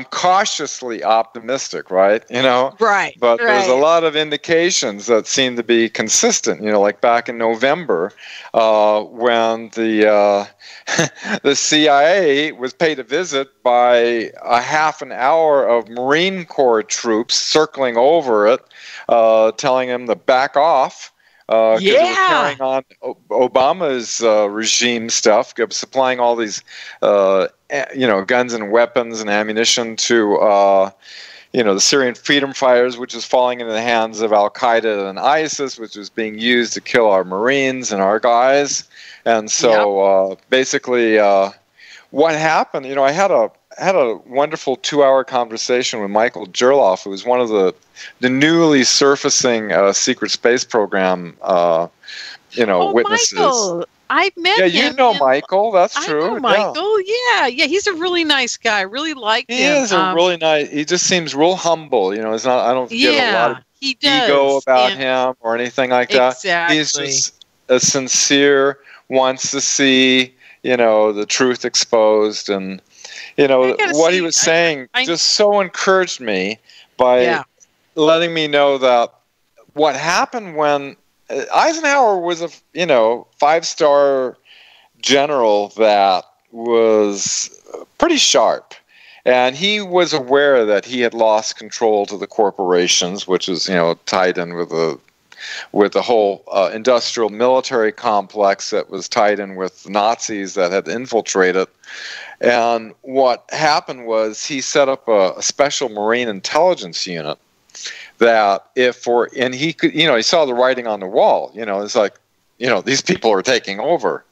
cautiously optimistic, right? Right. But there's a lot of indications that seem to be consistent. Like back in November, when the CIA was paid a visit by a half an hour of Marine Corps troops circling over it, telling them to back off. Because they were carrying on Obama's regime stuff, supplying all these, guns and weapons and ammunition to, the Syrian freedom fighters, which is falling into the hands of Al-Qaeda and ISIS, which is being used to kill our Marines and our guys. And so basically what happened, I had a wonderful 2-hour conversation with Michael Gerloff, who was one of the newly surfacing secret space program, witnesses. Michael. I've met him. Yeah, you know Michael. That's true. I know Michael. Yeah. He's a really nice guy. I really like him. He is a really nice. He just seems real humble. It's not. I don't get a lot of ego about him or anything like that. Exactly. He's just a sincere, wants to see the truth exposed, and what he was saying just so encouraged me by letting me know that what happened when Eisenhower was a 5-star general that was pretty sharp, and he was aware that he had lost control to the corporations, which is tied in with the whole industrial military complex that was tied in with Nazis that had infiltrated. And what happened was he set up a special Marine intelligence unit that he could, he saw the writing on the wall, it's like, these people are taking over.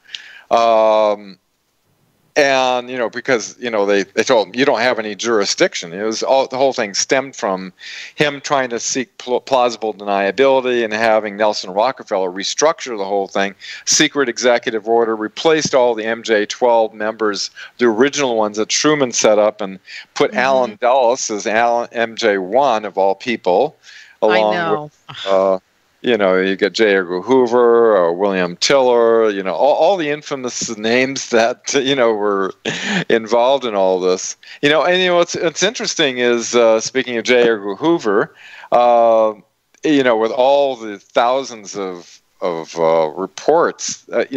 And, because, they told him, you don't have any jurisdiction. It was the whole thing stemmed from him trying to seek plausible deniability and having Nelson Rockefeller restructure the whole thing. Secret executive order replaced all the MJ-12 members, the original ones that Truman set up, and put Allen Dulles as MJ-1 of all people, along with you get J. Edgar Hoover or William Tiller, all the infamous names that, were involved in all this. And what's interesting is, speaking of J. Edgar Hoover, with all the thousands of reports, that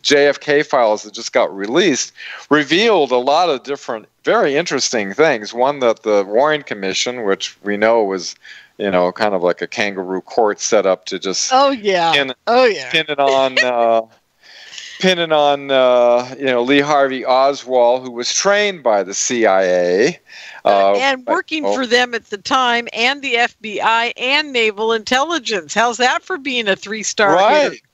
JFK files that just got released revealed a lot of different, very interesting things. One, that the Warren Commission, which we know was kind of like a kangaroo court set up to just pin it on Lee Harvey Oswald, who was trained by the CIA and working for them at the time, and the FBI and Naval Intelligence. How's that for being a 3-star?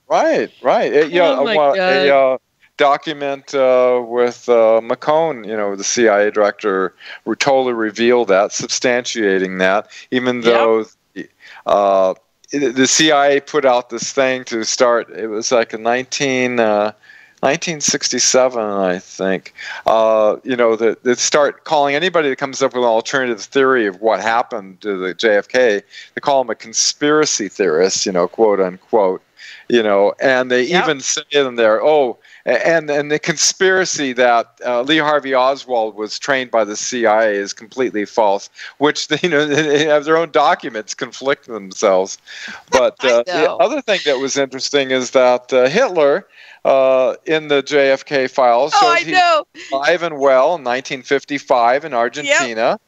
Right. A document with McCone, the CIA director, totally revealed that, substantiating that, even though the CIA put out this thing to start, it was like a 1967, I think, that start calling anybody that comes up with an alternative theory of what happened to the JFK, they call them a conspiracy theorist, quote unquote. And they even say in there, and the conspiracy that Lee Harvey Oswald was trained by the CIA is completely false, which they have their own documents conflict themselves. But the other thing that was interesting is that Hitler, in the JFK files, shows he's alive and well in 1955 in Argentina.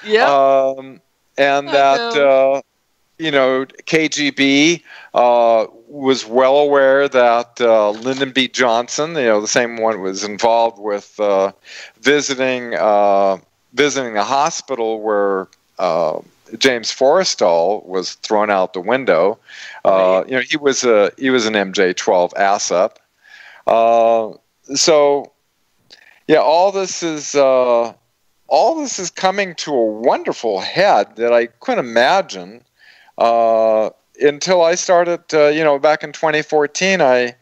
And that KGB was well aware that Lyndon B. Johnson, the same one, was involved with visiting the hospital where James Forrestal was thrown out the window. Right. He was an MJ-12 asset. So, yeah, all this is coming to a wonderful head that I couldn't imagine until I started. Back in 2014,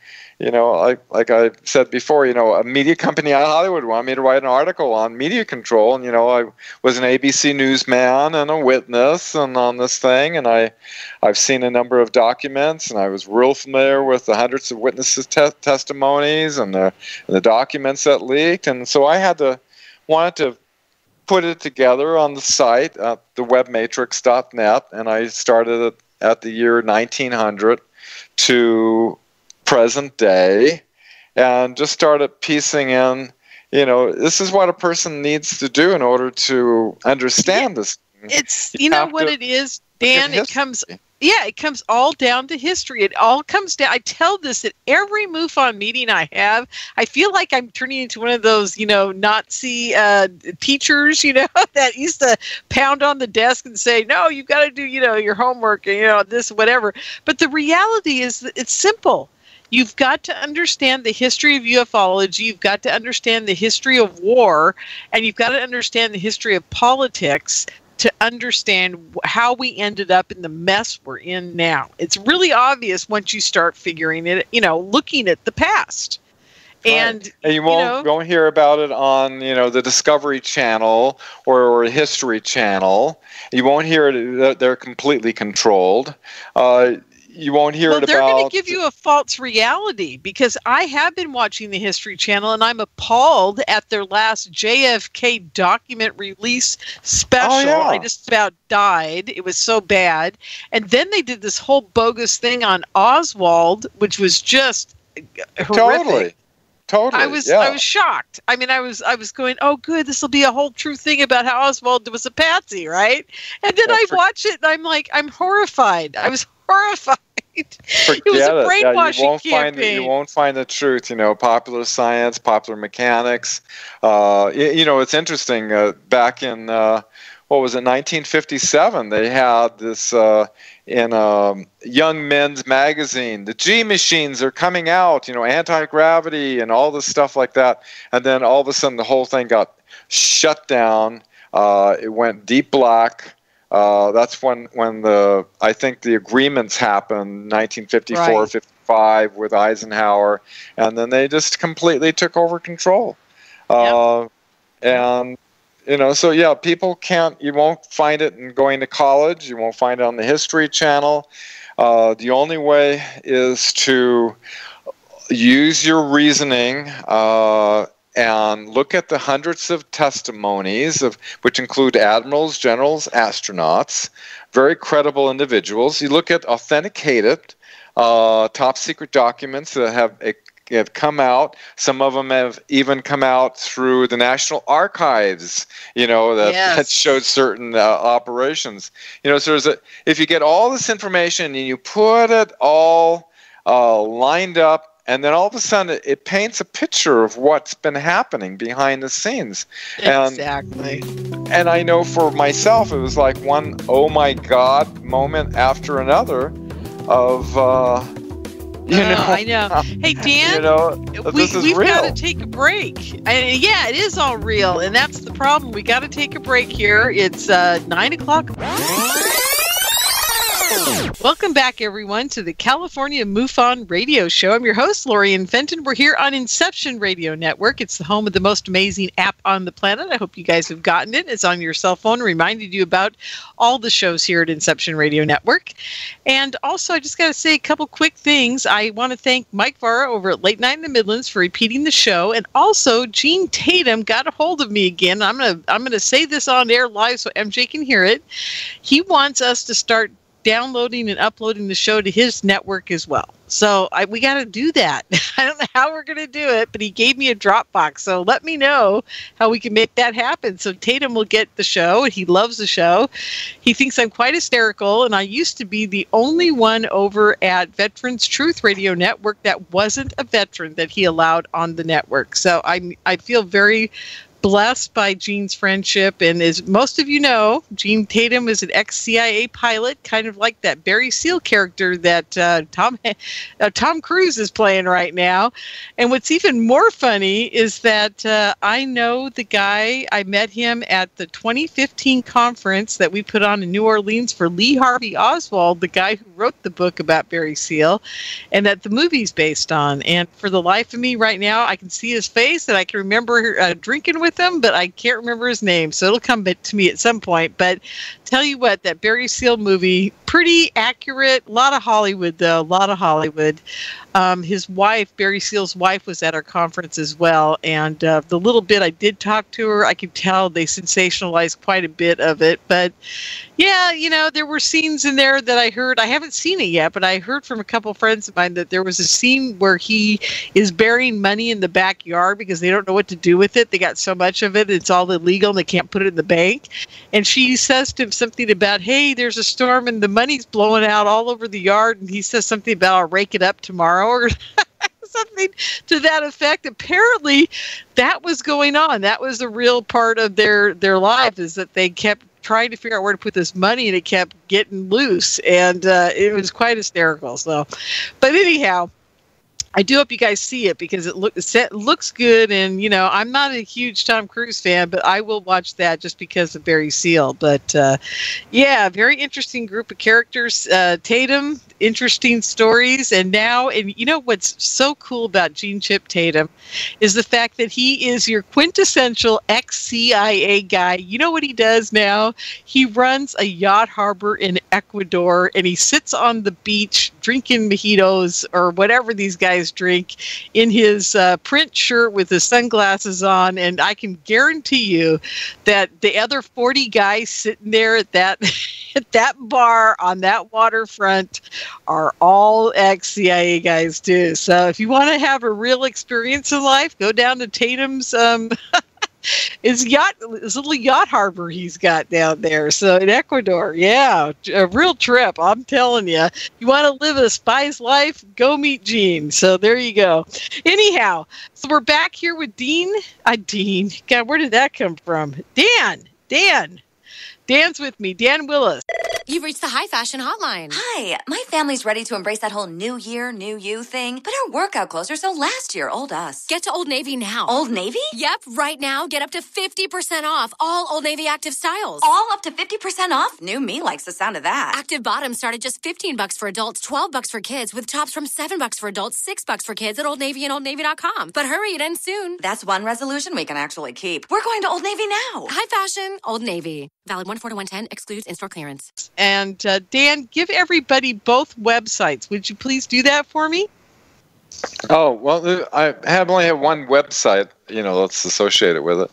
like I said before, a media company out of Hollywood wanted me to write an article on media control, and I was an ABC newsman and a witness and on this thing, and I've seen a number of documents, and I was real familiar with the hundreds of witnesses' testimonies and the documents that leaked, and so I wanted to put it together on the site, the webmatrix.net, and I started it at the year 1900 to present day, and just started piecing in, this is what a person needs to do in order to understand this. It's, what it is, Dan, it comes all down to history. It all comes down. I tell this at every MUFON meeting I have. I feel like I'm turning into one of those, Nazi teachers, that used to pound on the desk and say, no, you've got to do, your homework and, this, whatever. But the reality is that it's simple. You've got to understand the history of ufology. You've got to understand the history of war, and you've got to understand the history of politics to understand how we ended up in the mess we're in now. It's really obvious once you start figuring it, looking at the past. And you won't hear about it on, the Discovery Channel or History Channel. You won't hear it. They're completely controlled. You won't hear it about... They're going to give you a false reality, because I have been watching the History Channel, and I'm appalled at their last JFK document release special. Oh, yeah. I just about died. It was so bad. And then they did this whole bogus thing on Oswald, which was just horrific. Totally. I was shocked. I mean, I was going, oh, good, this will be a whole true thing about how Oswald was a patsy, right? And then I watch it, and I'm like, I'm horrified. I was horrified. It was a brainwashing campaign. You won't find the truth. Popular science, popular mechanics. It's interesting. Back in 1957, they had this in Young Men's magazine. The G machines are coming out. Anti-gravity and all this stuff like that. And then all of a sudden, the whole thing got shut down. It went deep black. That's when I think the agreements happened, 1954, 55 with Eisenhower, and then they just completely took over control. And so yeah, people you won't find it in going to college. You won't find it on the History Channel. The only way is to use your reasoning and look at the hundreds of testimonies, which include admirals, generals, astronauts, very credible individuals. You look at authenticated top secret documents that have come out. Some of them have even come out through the National Archives, that showed certain operations. So if you get all this information and you put it all lined up, and then all of a sudden, it paints a picture of what's been happening behind the scenes. Exactly. And I know for myself, it was like one oh my God moment after another of, I know. Hey, Dan, we've got to take a break. It is all real, and that's the problem. We got to take a break here. It's 9 o'clock. Welcome back, everyone, to the California MUFON Radio Show. I'm your host, Lorien Fenton. We're here on Inception Radio Network. It's the home of the most amazing app on the planet. I hope you guys have gotten it. It's on your cell phone, reminded you about all the shows here at Inception Radio Network. And also, I just got to say a couple quick things. I want to thank Mike Vara over at Late Night in the Midlands for repeating the show. And also, Gene Tatum got a hold of me again. I'm gonna say this on air live so MJ can hear it. He wants us to start downloading and uploading the show to his network as well. So we got to do that. I don't know how we're going to do it, but he gave me a Dropbox. So let me know how we can make that happen. So Tatum will get the show. He loves the show. He thinks I'm quite hysterical. And I used to be the only one over at Veterans Truth Radio Network that wasn't a veteran that he allowed on the network. So I feel very blessed by Gene's friendship. And as most of you know, Gene Tatum is an ex-CIA pilot, kind of like that Barry Seal character that Tom Cruise is playing right now. And what's even more funny is that I know the guy. I met him at the 2015 conference that we put on in New Orleans for Lee Harvey Oswald, the guy who wrote the book about Barry Seal, and that the movie's based on. And for the life of me right now, I can see his face and I can remember drinking with him, but I can't remember his name. So it'll come to me at some point. But tell you what, that Barry Seal movie, pretty accurate. A lot of Hollywood, though. A lot of Hollywood. His wife, Barry Seal's wife, was at our conference as well. And the little bit I did talk to her, I could tell they sensationalized quite a bit of it. But yeah, you know, there were scenes in there that I heard. I haven't seen it yet, but I heard from a couple of friends of mine that there was a scene where he is burying money in the backyard because they don't know what to do with it. They got so much of it, it's all illegal, and they can't put it in the bank. And she says to him something about, hey, there's a storm and the money's blowing out all over the yard. And he says something about, I'll rake it up tomorrow, or something to that effect. Apparently, that was going on. That was the real part of their life, is that they kept trying to figure out where to put this money, and it kept getting loose, and it was quite hysterical. So, but anyhow, I do hope you guys see it because it looks good. And, you know, I'm not a huge Tom Cruise fan, but I will watch that just because of Barry Seal. But, yeah, very interesting group of characters. Tatum, interesting stories. And now, and you know what's so cool about Gene Chip Tatum is the fact that he is your quintessential ex-CIA guy. You know what he does now? He runs a yacht harbor in Ecuador, and he sits on the beach drinking mojitos or whatever these guys drink in his print shirt with his sunglasses on. And I can guarantee you that the other 40 guys sitting there at that at that bar on that waterfront are all ex-CIA guys too. So if you want to have a real experience in life, go down to Tatum's his little yacht harbor he's got down there. So in Ecuador, yeah, a real trip. I'm telling you, you want to live a spy's life, go meet Gene. So there you go. Anyhow, so we're back here with Dean. Dean. God, where did that come from? Dan's with me. Dan Willis. You've reached the High Fashion Hotline. Hi, my family's ready to embrace that whole new year, new you thing, but our workout clothes are so last year, old us. Get to Old Navy now. Old Navy? Yep, right now, get up to 50% off all Old Navy active styles. All up to 50% off? New me likes the sound of that. Active bottoms start at just $15 for adults, $12 for kids, with tops from $7 for adults, $6 for kids at Old Navy and OldNavy.com. But hurry, it ends soon. That's one resolution we can actually keep. We're going to Old Navy now. High Fashion, Old Navy. Valid 1/4 to 110, excludes in-store clearance. And Dan, give everybody both websites. Would you please do that for me? Oh, well, I only have one website, you know, that's associated with it,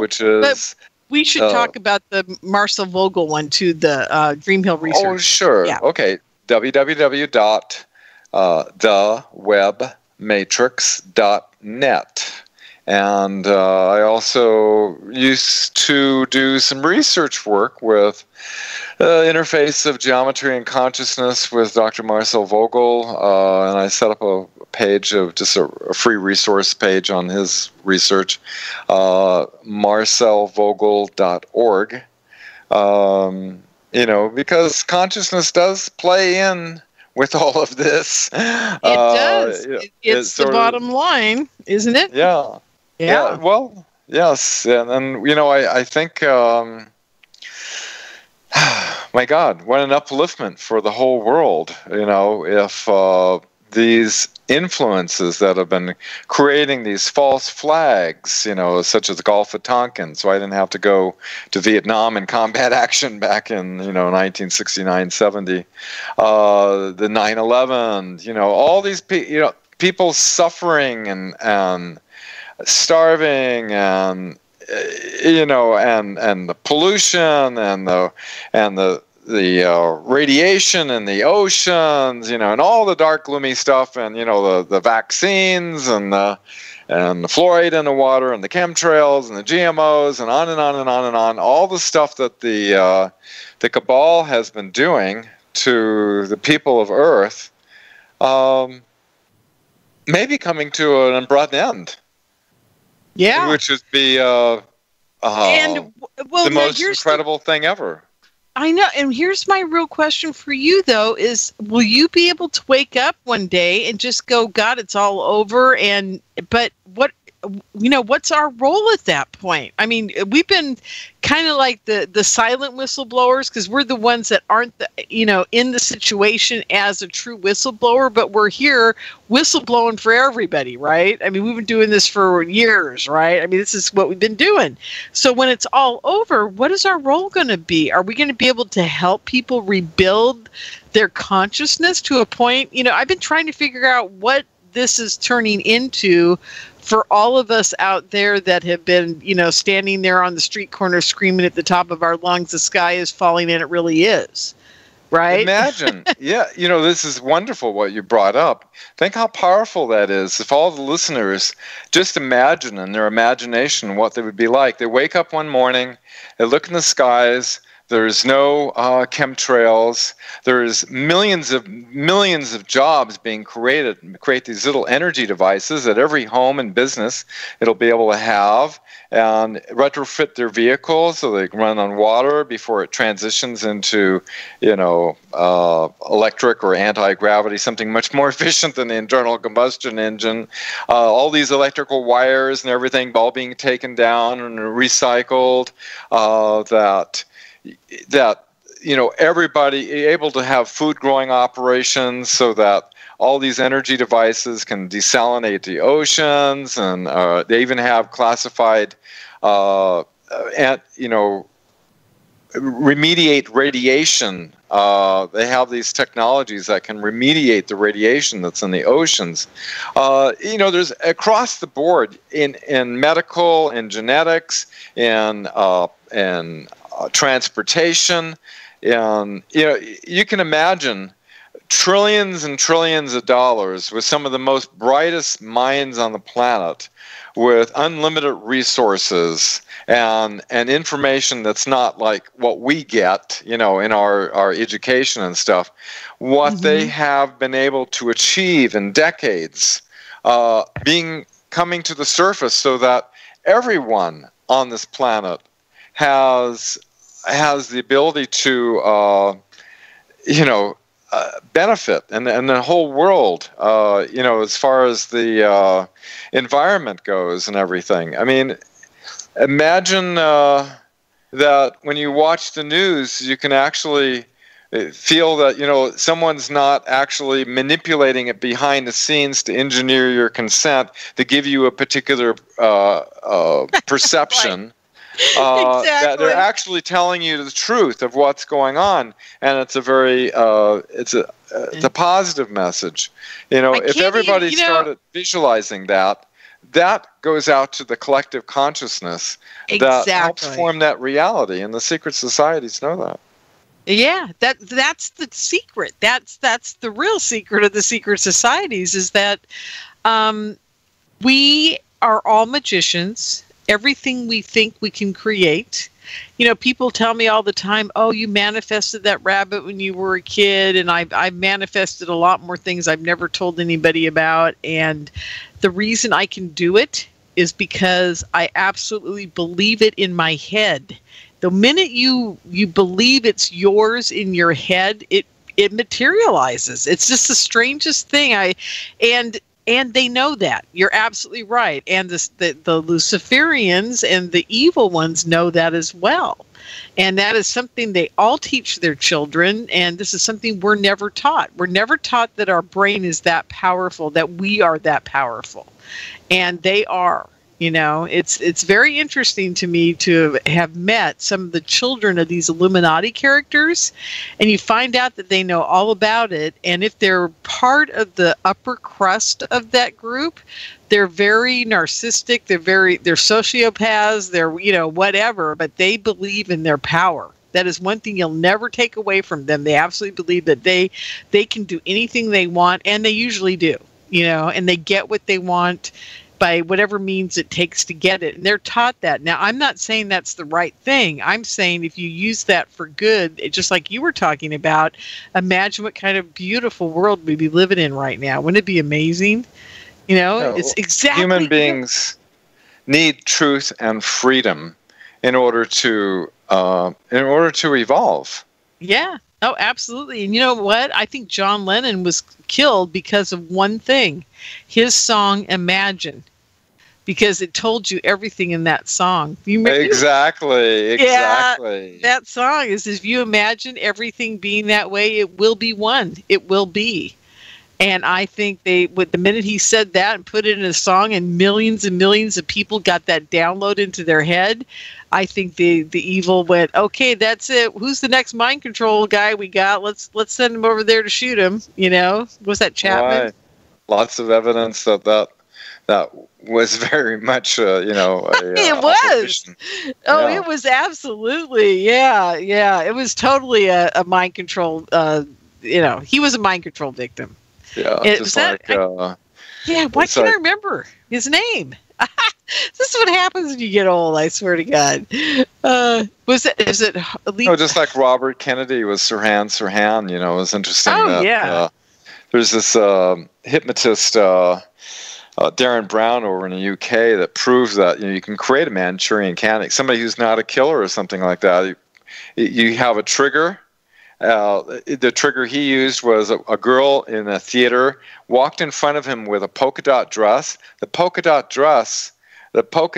which is... But we should talk about the Marcel Vogel one, too, the Dream Hill Research. Oh, sure. Yeah. Okay. www.thewebmatrix.net. And I also used to do some research work with interface of geometry and consciousness with Dr. Marcel Vogel, and I set up a page of just a free resource page on his research, marcelvogel.org. You know, because consciousness does play in with all of this. It does. It's the bottom line, isn't it? Yeah. Yeah, well, yes, and you know, I think, my God, what an upliftment for the whole world, you know, if these influences that have been creating these false flags, you know, such as the Gulf of Tonkin, so I didn't have to go to Vietnam in combat action back in, you know, 1969, 70, the 9/11, you know, all these people suffering and starving, and you know, and the pollution and the radiation in the oceans, you know, and all the dark, gloomy stuff, and you know, the vaccines and the fluoride in the water and the chemtrails and the GMOs and on and on and on and on, all the stuff that the cabal has been doing to the people of Earth, maybe coming to an abrupt end. Yeah. Which would be the most incredible thing ever. I know. And here's my real question for you, though, is will you be able to wake up one day and just go, God, it's all over? But what's our role at that point? I mean, we've been kind of like the silent whistleblowers, because we're the ones that aren't in the situation as a true whistleblower, but we're here whistleblowing for everybody, right? I mean, we've been doing this for years, right? I mean, this is what we've been doing. So when it's all over, what is our role going to be? Are we going to be able to help people rebuild their consciousness to a point? I've been trying to figure out what this is turning into for all of us out there that have been, standing there on the street corner screaming at the top of our lungs, the sky is falling, and it really is, right? Imagine. Yeah, this is wonderful what you brought up. Think how powerful that is. If all the listeners just imagine in their imagination what they would be like. They wake up one morning, they look in the skies, there's no chemtrails. There's millions of jobs being created to create these little energy devices that every home and business it'll be able to have, and retrofit their vehicles so they can run on water before it transitions into, electric or anti-gravity, something much more efficient than the internal combustion engine. All these electrical wires and everything all being taken down and recycled. That everybody able to have food growing operations so that all these energy devices can desalinate the oceans, and they even have classified remediate radiation. They have these technologies that can remediate the radiation that's in the oceans. There's across the board in medical, in genetics, in transportation, and you can imagine trillions and trillions of dollars with some of the most brightest minds on the planet, with unlimited resources and information that's not like what we get, in our education and stuff. What they have been able to achieve in decades, coming to the surface, so that everyone on this planet has the ability to, benefit, and the whole world, as far as the environment goes and everything. I mean, imagine that when you watch the news, you can actually feel that, someone's not actually manipulating it behind the scenes to engineer your consent to give you a particular perception. Right. Exactly. That they're actually telling you the truth of what's going on, and it's a very it's a positive message. If everybody started visualizing that goes out to the collective consciousness that helps form that reality, and the secret societies know that. Yeah, that's the secret. That's the real secret of the secret societies, is that we are all magicians. Everything we think we can create. People tell me all the time, oh, you manifested that rabbit when you were a kid, and I manifested a lot more things I've never told anybody about. And the reason I can do it is because I absolutely believe it in my head. The minute you believe it's yours in your head, it materializes. It's just the strangest thing. And they know that. You're absolutely right. And the Luciferians and the evil ones know that as well. And that is something they all teach their children. And this is something we're never taught. We're never taught that our brain is that powerful, that we are that powerful. And they are. It's very interesting to me to have met some of the children of these Illuminati characters, and you find out that they know all about it. And if they're part of the upper crust of that group, they're very narcissistic. They're sociopaths. They're whatever, but they believe in their power. That is one thing you'll never take away from them. They absolutely believe that they can do anything they want, and they usually do. And they get what they want by whatever means it takes to get it. And they're taught that. Now, I'm not saying that's the right thing. I'm saying if you use that for good, just like you were talking about, imagine what kind of beautiful world we'd be living in right now. Wouldn't it be amazing? It's exactly... need truth and freedom in order to evolve. Yeah. Oh, absolutely. And you know what? I think John Lennon was killed because of one thing, his song Imagine, because it told you everything in that song. You remember? Exactly. Yeah, that song is, if you imagine everything being that way, it will be one. It will be. And I think the minute he said that and put it in a song, and millions of people got that download into their head, I think the evil went, okay, that's it. Who's the next mind control guy we got? Let's send him over there to shoot him. You know, was that Chapman? Right. Lots of evidence that was very much, it was. Oh, yeah. It was absolutely, yeah. It was totally a mind control. He was a mind control victim. Yeah, why can't I remember his name? This is what happens when you get old, I swear to God. Is it No, just like Robert Kennedy was Sirhan, it was interesting. There's this hypnotist, Darren Brown over in the UK, that proves that you can create a Manchurian candidate, somebody who's not a killer or something like that. You have a trigger. The trigger he used was a girl in a theater walked in front of him with a polka dot dress. The polka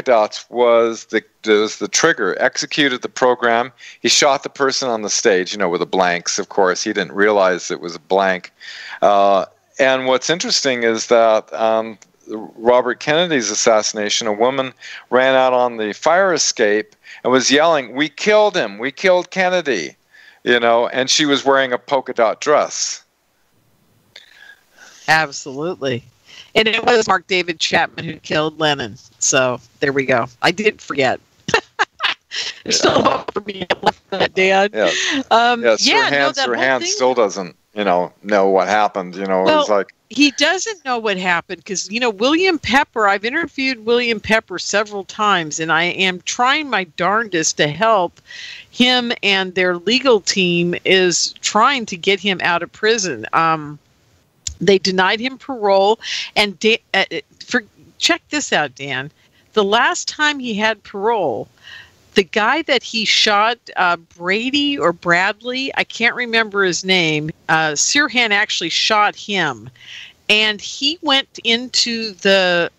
dots was the trigger. Executed the program. He shot the person on the stage, with the blanks. Of course, he didn't realize it was a blank. And what's interesting is that Robert Kennedy's assassination, a woman ran out on the fire escape and was yelling, "We killed him! We killed Kennedy!" And she was wearing a polka dot dress. Absolutely. And it was Mark David Chapman who killed Lennon. So there we go. I did forget. There's still hope for me left that, Dan. Sirhan still doesn't, know what happened. It was like, he doesn't know what happened because, William Pepper, I've interviewed William Pepper several times, and I am trying my darndest to help him, and their legal team is trying to get him out of prison. They denied him parole, and check this out, Dan. The last time he had parole, the guy that he shot, Brady or Bradley, I can't remember his name, Sirhan actually shot him. And he went into the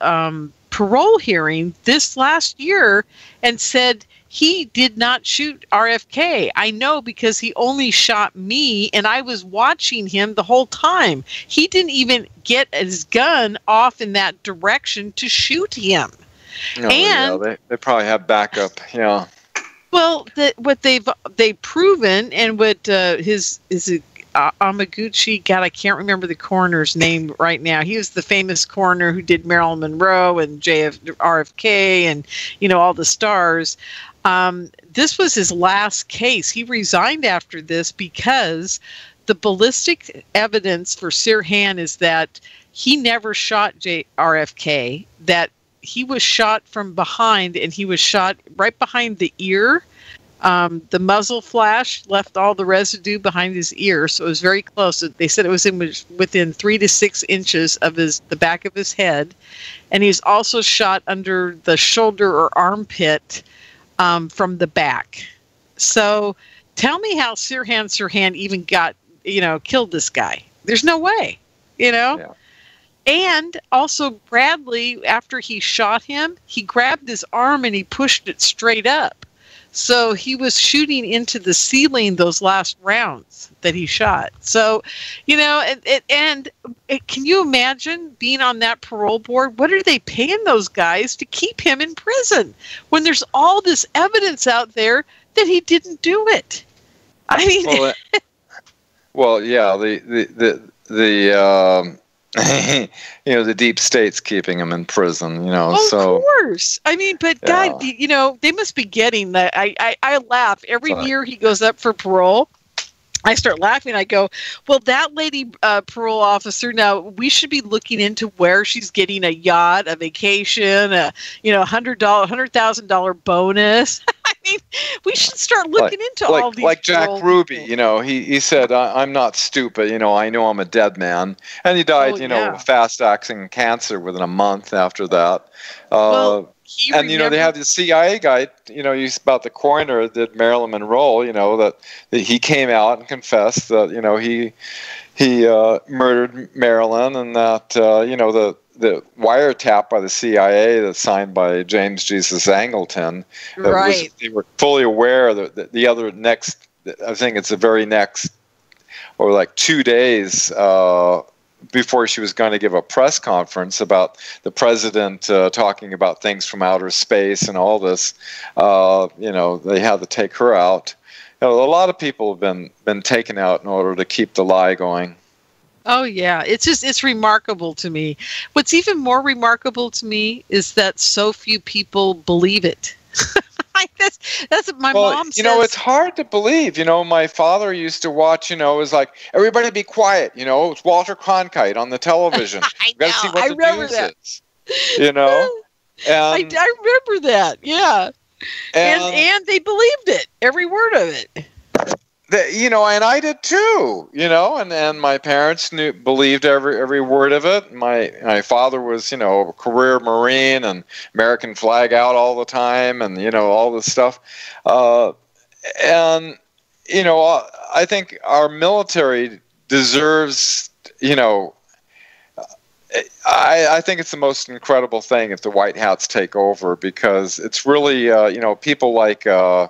parole hearing this last year and said he did not shoot RFK. I know because he only shot me, and I was watching him the whole time. He didn't even get his gun off in that direction to shoot him. They probably have backup. Yeah. Well, what they've proven, and what Amaguchi, God, I can't remember the coroner's name right now. He was the famous coroner who did Marilyn Monroe and RFK and all the stars. This was his last case. He resigned after this because the ballistic evidence for Sirhan is that he never shot RFK, that he was shot from behind, and he was shot right behind the ear. The muzzle flash left all the residue behind his ear, so it was very close. They said it was within 3 to 6 inches of the back of his head, and he's also shot under the shoulder or armpit from the back. So, tell me how Sirhan even got killed this guy. There's no way, Yeah. And also Bradley, after he shot him, he grabbed his arm and he pushed it straight up. So he was shooting into the ceiling those last rounds that he shot. So, can you imagine being on that parole board? What are they paying those guys to keep him in prison when there's all this evidence out there that he didn't do it? I mean, the deep state's keeping him in prison, Of course. I mean, but God, they must be getting that. I laugh every year he goes up for parole. I start laughing. I go, well, that lady parole officer, now we should be looking into where she's getting a yacht, a vacation, a $100,000 bonus. I mean, we should start looking into all these. Like Jack Ruby, he said, "I'm not stupid. I know I'm a dead man," and he died, fast-acting cancer within a month after that. And, you know, they have the CIA guy, you know, he's about the coroner that did Marilyn Monroe, you know, that he came out and confessed that, you know, he murdered Marilyn, and that, you know, the wiretap by the CIA that's signed by James Jesus Angleton, right. They were fully aware that the other next, I think it's the very next, or like 2 days before she was going to give a press conference about the president talking about things from outer space and all this, you know, they had to take her out. You know, a lot of people have been taken out in order to keep the lie going. Oh, yeah. It's remarkable to me. What's even more remarkable to me is that so few people believe it. That's what my mom says. You know, it's hard to believe. You know, my father used to watch, you know, it was like, everybody be quiet. You know, it's Walter Cronkite on the television. I know. See what I remember news that. is, you know? And, I remember that, yeah. And they believed it, every word of it. You know, and I did too, you know, and my parents believed every word of it. My father was, you know, a career Marine and American flag out all the time, and, you know, all this stuff. And, you know, I think our military deserves, you know, I think it's the most incredible thing if the White Hats take over, because it's really, you know, people like Henry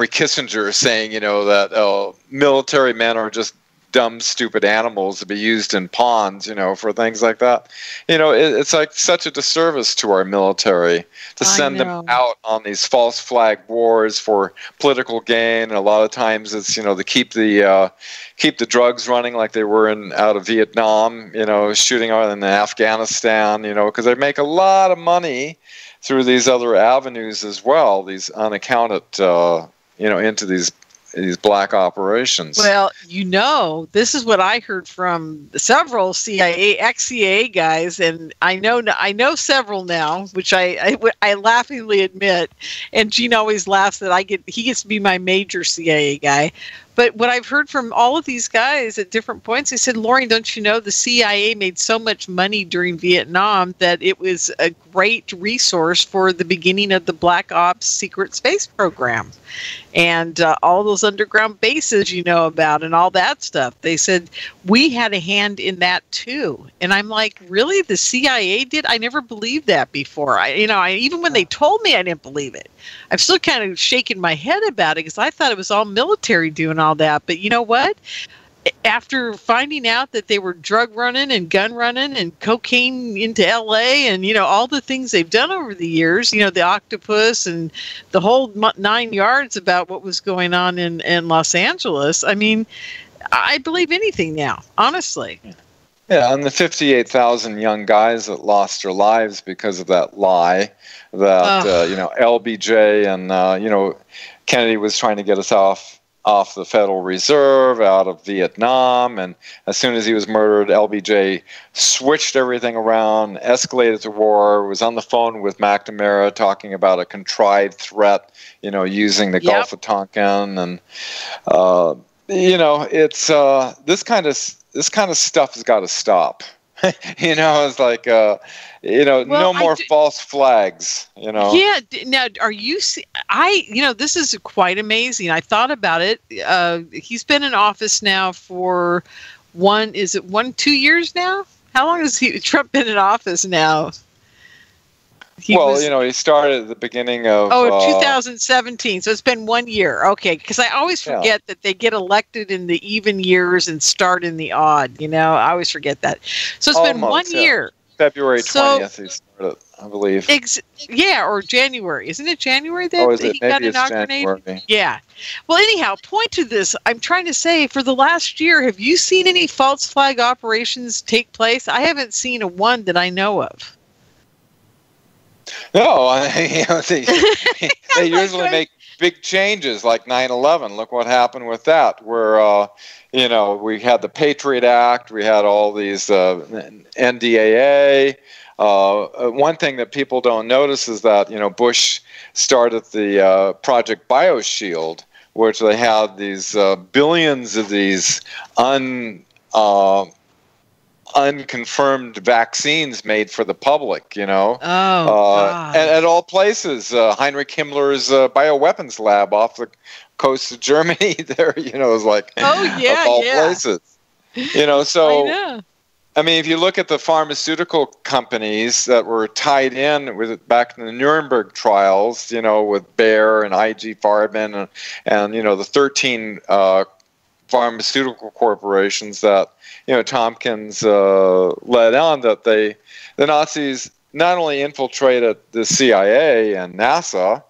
Kissinger saying, you know, that military men are just dumb, stupid animals to be used in pawns, you know, for things like that. You know, it's like such a disservice to our military to send them out on these false flag wars for political gain. And a lot of times it's, you know, to keep the drugs running like they were out of Vietnam, you know, shooting out in Afghanistan, you know, because they make a lot of money through these other avenues as well, these unaccounted, you know, into these black operations. Well, you know, this is what I heard from several ex-CIA guys, and I know several now, which I laughingly admit. And Gene always laughs that he gets to be my major CIA guy. But what I've heard from all of these guys at different points, they said, Lorien, don't you know the CIA made so much money during Vietnam that it was a great resource for the beginning of the Black Ops secret space program and all those underground bases you know about and all that stuff. They said, we had a hand in that too. And I'm like, really? The CIA did? I never believed that before. Even when they told me, I didn't believe it. I'm still kind of shaking my head about it because I thought it was all military doing all that. But you know what? After finding out that they were drug running and gun running and cocaine into LA and, you know, all the things they've done over the years, you know, the octopus and the whole 9 yards about what was going on in Los Angeles. I mean, I believe anything now, honestly. Yeah, and the 58,000 young guys that lost their lives because of that lie that, you know, LBJ and, you know, Kennedy was trying to get us off the Federal Reserve, out of Vietnam, and as soon as he was murdered, LBJ switched everything around, escalated the war, was on the phone with McNamara talking about a contrived threat, you know, using the Gulf of Tonkin, and you know, it's this kind of stuff has got to stop. You know, it's like, you know, no more false flags, you know. Yeah. Now, this is quite amazing. I thought about it. He's been in office now for 2 years now? How long has Trump been in office now? You know, he started at the beginning of 2017. So it's been 1 year. Okay, because I always forget that they get elected in the even years and start in the odd. You know, I always forget that. So it's been 1 year. February 20th he started, I believe. Or January. Isn't it January that he got inaugurated? January. Yeah. Well, anyhow, point to this. I'm trying to say, for the last year, have you seen any false flag operations take place? I haven't seen a one that I know of. No, you know, they usually make big changes like 9/11. Look what happened with that, where, you know, we had the Patriot Act, we had all these NDAA. One thing that people don't notice is that, you know, Bush started the Project BioShield, which they had these billions of these unconfirmed vaccines made for the public, you know. God. And at all places. Heinrich Himmler's bioweapons lab off the coast of Germany there, you know, is like, of all places. You know, so, I mean, if you look at the pharmaceutical companies that were tied in with back in the Nuremberg trials, you know, with Bayer and IG Farben and you know, the 13 pharmaceutical corporations that, you know, Tompkins led on, that the Nazis not only infiltrated the CIA and NASA,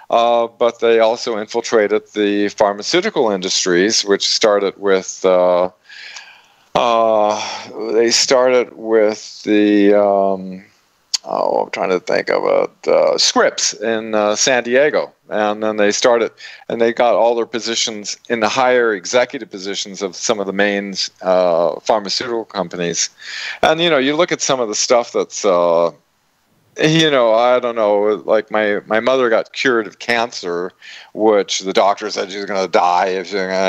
but they also infiltrated the pharmaceutical industries, which started with I'm trying to think of it, Scripps in San Diego. And then they started, and they got all their positions in the higher executive positions of some of the main pharmaceutical companies. And, you know, you look at some of the stuff that's, you know, I don't know, like my mother got cured of cancer, which the doctor said she was going to die.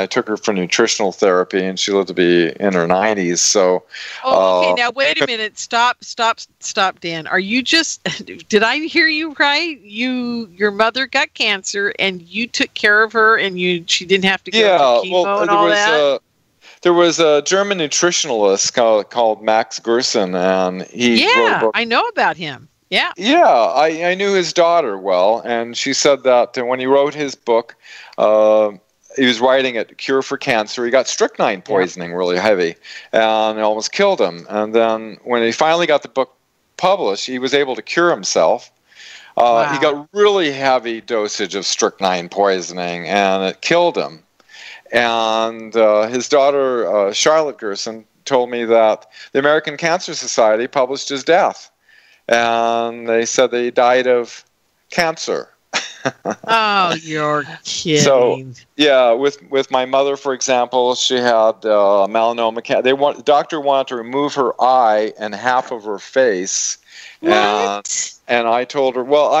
I took her for nutritional therapy, and she lived to be in her 90s. So, okay, now wait a minute. Stop, Dan. Are you just? Did I hear you right? Your mother got cancer, and you took care of her, and she didn't have to go to chemo and all that. There was a German nutritionalist called Max Gerson, and he wrote a book. I know about him. Yeah. Yeah, I knew his daughter well, and she said that when he wrote his book, he was writing a cure for cancer. He got strychnine poisoning really heavy, and it almost killed him. And then when he finally got the book published, he was able to cure himself. He got really heavy dosage of strychnine poisoning, and it killed him. And his daughter, Charlotte Gerson, told me that the American Cancer Society published his death. And they said that he died of cancer. Oh, you're kidding. So, yeah, with my mother, for example, she had melanoma. The doctor wanted to remove her eye and half of her face. What? And I told her, well,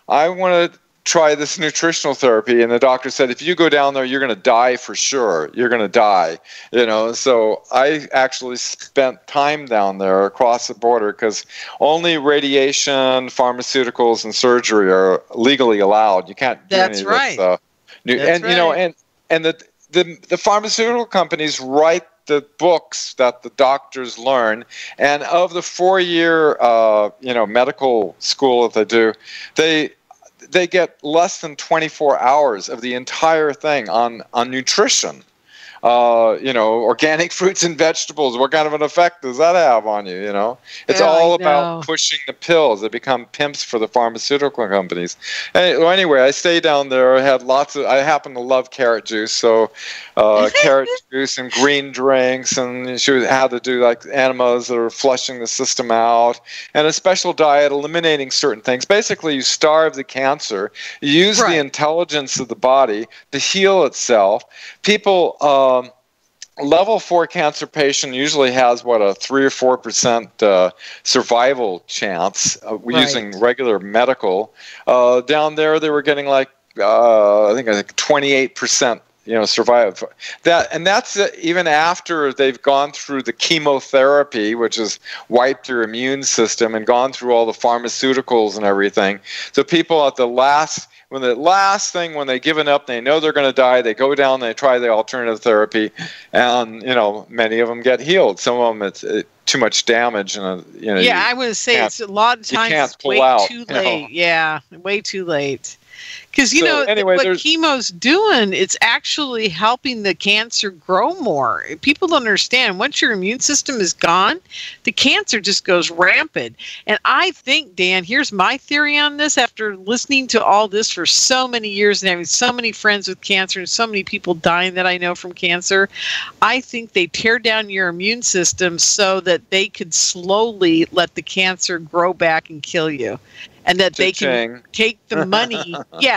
I want to try this nutritional therapy, and the doctor said, if you go down there, you're going to die for sure. You're going to die, you know. So I actually spent time down there across the border, because only radiation, pharmaceuticals, and surgery are legally allowed. You can't do any of this. You know, and the pharmaceutical companies write the books that the doctors learn, and of the 4-year you know, medical school that they do, they get less than 24 hours of the entire thing on nutrition. You know, organic fruits and vegetables, what kind of an effect does that have on you, you know? It's all about pushing the pills. They become pimps for the pharmaceutical companies. Anyway, I stayed down there. I happen to love carrot juice, so carrot juice and green drinks, and she had to do like enemas that are flushing the system out, and a special diet eliminating certain things. Basically, you starve the cancer, you use the intelligence of the body to heal itself. People... level 4 cancer patient usually has a 3 or 4% survival chance using regular medical. Down there, they were getting I think 28%. You know, survive that, and that's even after they've gone through the chemotherapy, which has wiped their immune system, and gone through all the pharmaceuticals and everything. So people at when they given up, they know they're going to die, they go down, they try the alternative therapy, and you know, many of them get healed. Some of them it's too much damage, and you know. Yeah, I would say it's a lot of times it's way too late. You know? Yeah, way too late. Because, you know, what chemo's doing, it's actually helping the cancer grow more. People don't understand. Once your immune system is gone, the cancer just goes rampant. And I think, Dan, here's my theory on this. After listening to all this for so many years and having so many friends with cancer and so many people dying that I know from cancer, I think they tear down your immune system so that they could slowly let the cancer grow back and kill you. And that they can take the money,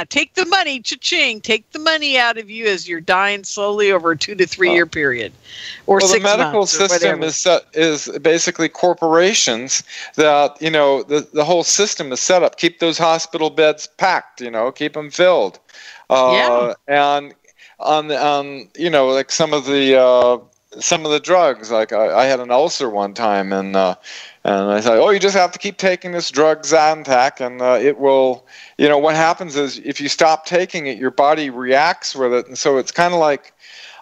take the money, cha-ching, take the money out of you as you're dying slowly over a 2 to 3 year period, or 6 months. Well, the medical system is basically corporations that, you know, the whole system is set up. Keep those hospital beds packed, you know, keep them filled. And on you know, like some of the some of the drugs. Like I had an ulcer one time, and I said, oh, you just have to keep taking this drug Zantac, and it will, what happens is if you stop taking it, your body reacts with it. And so it's kind of like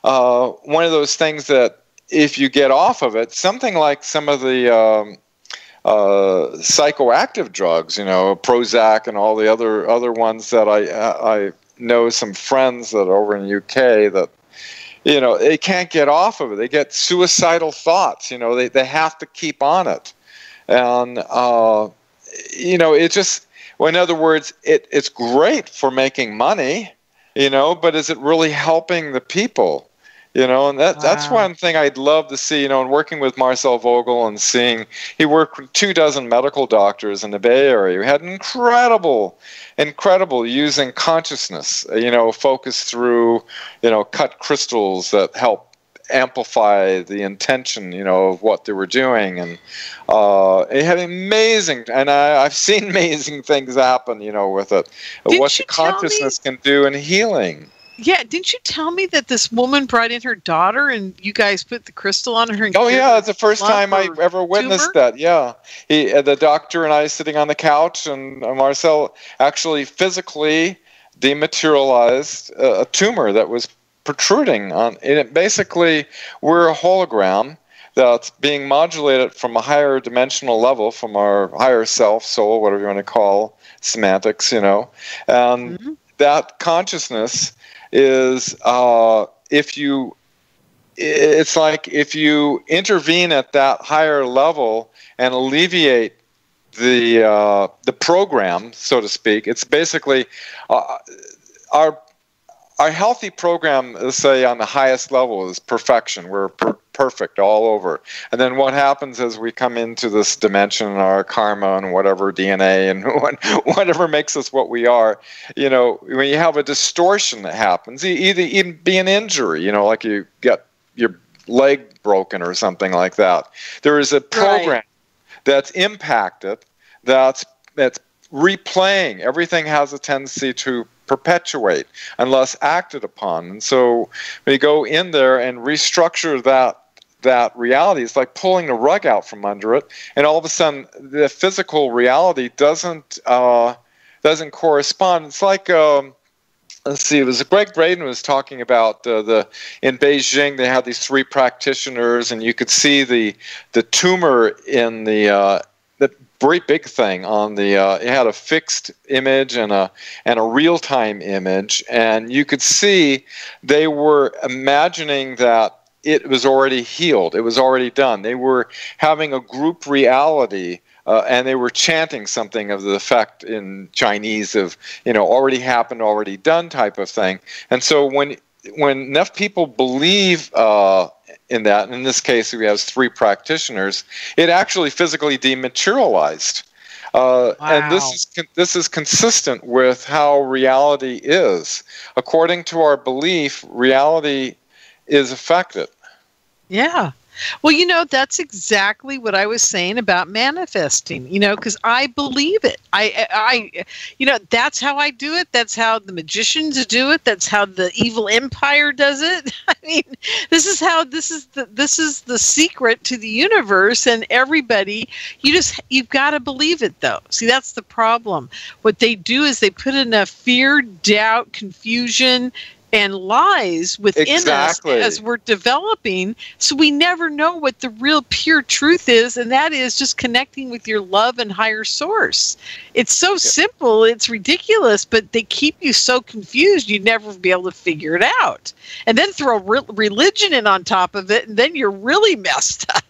one of those things that if you get off of it, something like some of the psychoactive drugs, Prozac and all the other ones that I know some friends that are over in the UK that, they can't get off of it. They get suicidal thoughts, they have to keep on it. And, it just, well, in other words, it's great for making money, but is it really helping the people? And that's one thing I'd love to see, and working with Marcel Vogel and seeing, he worked with 24 medical doctors in the Bay Area who had incredible using consciousness, focus through, cut crystals that help amplify the intention, of what they were doing. And it had amazing, and I've seen amazing things happen, with it, what the consciousness can do in healing. Yeah, didn't you tell me that this woman brought in her daughter and you guys put the crystal on her? And that's the first time I ever witnessed that. Yeah, the doctor and I sitting on the couch, and Marcel actually physically dematerialized a tumor that was protruding on. And it basically, we're a hologram that's being modulated from a higher dimensional level, from our higher self, soul, whatever you want to call semantics, and that consciousness is it's like if you intervene at that higher level and alleviate the program, so to speak. It's basically our healthy program, let's say on the highest level, is perfection. We're perfect all over. And then what happens is we come into this dimension, our karma and whatever DNA and whatever makes us what we are. When you have a distortion that happens, even be an injury, like you get your leg broken or something like that. There is a program that's impacted, that's replaying. Everything has a tendency to perpetuate unless acted upon. And so when you go in there and restructure that reality, it's like pulling the rug out from under it, and all of a sudden the physical reality doesn't correspond. It's like let's see, it was Greg Braden was talking about in Beijing they had these 3 practitioners, and you could see the tumor in the great big thing on the it had a fixed image and a real-time image, and you could see they were imagining that it was already healed, it was already done. They were having a group reality, and they were chanting something of the effect in Chinese of already happened, already done type of thing. And so when enough people believe in that, and in this case we have 3 practitioners, it actually physically dematerialized. And this is consistent with how reality is. According to our belief, reality is affected. Yeah. Well, that's exactly what I was saying about manifesting, because I believe it. I that's how I do it. That's how the magicians do it. That's how the evil empire does it. I mean, this is the secret to the universe, and everybody, you've got to believe it though. See, that's the problem. What they do is they put enough fear, doubt, confusion, and lies within us as we're developing, so we never know what the real pure truth is, and that is just connecting with your love and higher source. It's so simple, it's ridiculous, but they keep you so confused you'd never be able to figure it out. And then throw religion in on top of it, and then you're really messed up.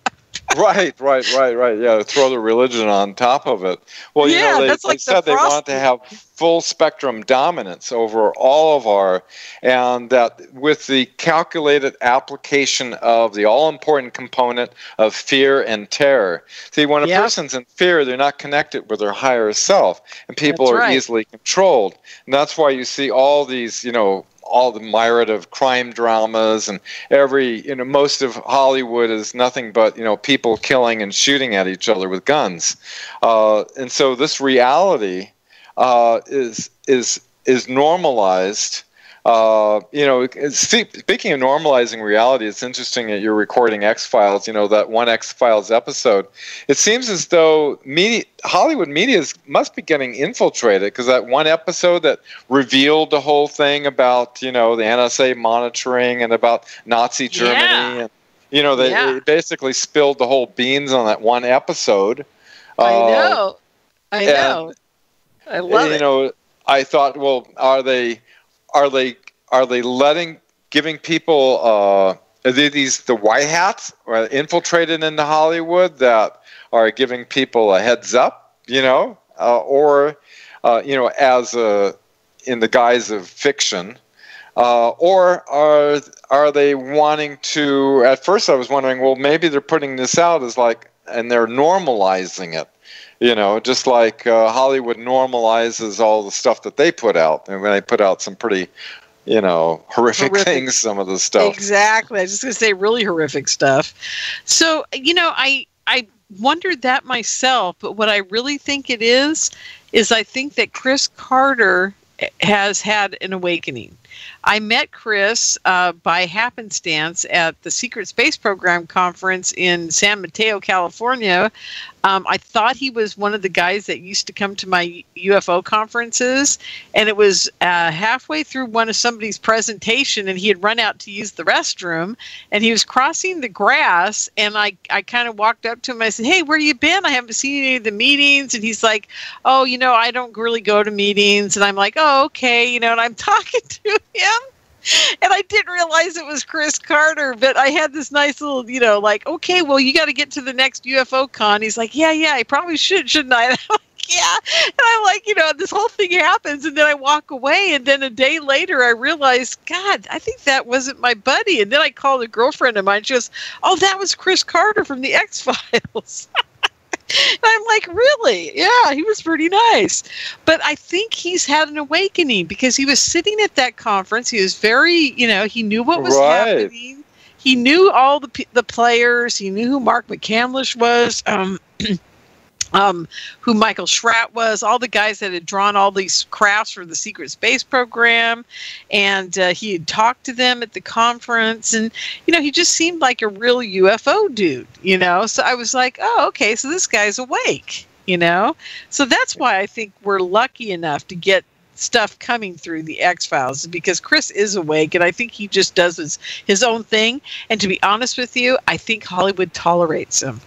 Right. Yeah, throw the religion on top of it. Well, they said they want to have full spectrum dominance over all of and that with the calculated application of the all-important component of fear and terror. See, when a person's in fear, they're not connected with their higher self, and people are easily controlled. And that's why you see all these, all the myriad of crime dramas, and most of Hollywood is nothing but, people killing and shooting at each other with guns. And so this reality is normalized Speaking of normalizing reality, it's interesting that you're recording X-Files, that one X-Files episode. It seems as though Hollywood media must be getting infiltrated, because that one episode that revealed the whole thing about, the NSA monitoring and about Nazi Germany. And, they basically spilled the whole beans on that one episode. I know. I love it. I thought, well, are they giving people the white hats are infiltrated into Hollywood that are giving people a heads up, or as in the guise of fiction, or are they wanting to? At first, I was wondering, well, maybe they're putting this out as and they're normalizing it. Just like Hollywood normalizes all the stuff that they put out. And when they put out some pretty, horrific things, some of the stuff. Exactly. I was just going to say really horrific stuff. So, I wondered that myself, but what I really think it is I think that Chris Carter has had an awakening. I met Chris by happenstance at the Secret Space Program conference in San Mateo, California. I thought he was one of the guys that used to come to my UFO conferences, and it was halfway through somebody's presentation, and he had run out to use the restroom, and he was crossing the grass, and I kind of walked up to him. I said, "Hey, where you been? I haven't seen any of the meetings." And he's like, "Oh, I don't really go to meetings." And I'm like, "Oh, okay," and I'm talking to him. And I didn't realize it was Chris Carter, but I had this nice little, okay, well, you got to get to the next UFO con. He's like, yeah, I probably shouldn't I? And I'm like, yeah. And I'm like, this whole thing happens, and then I walk away, and then a day later I realized, God, I think that wasn't my buddy. And then I called a girlfriend of mine. She goes, oh, that was Chris Carter from the X-Files. And I'm like, really? Yeah, he was pretty nice. But I think he's had an awakening, because he was sitting at that conference. He was very, he knew what was happening. He knew all the players. He knew who Mark McCandlish was, who Michael Schratt was, all the guys that had drawn all these crafts for the Secret Space Program. And he had talked to them at the conference. And, he just seemed like a real UFO dude, So I was like, oh, okay, so this guy's awake, So that's why I think we're lucky enough to get stuff coming through the X-Files, because Chris is awake, and I think he just does his own thing. And to be honest with you, I think Hollywood tolerates him.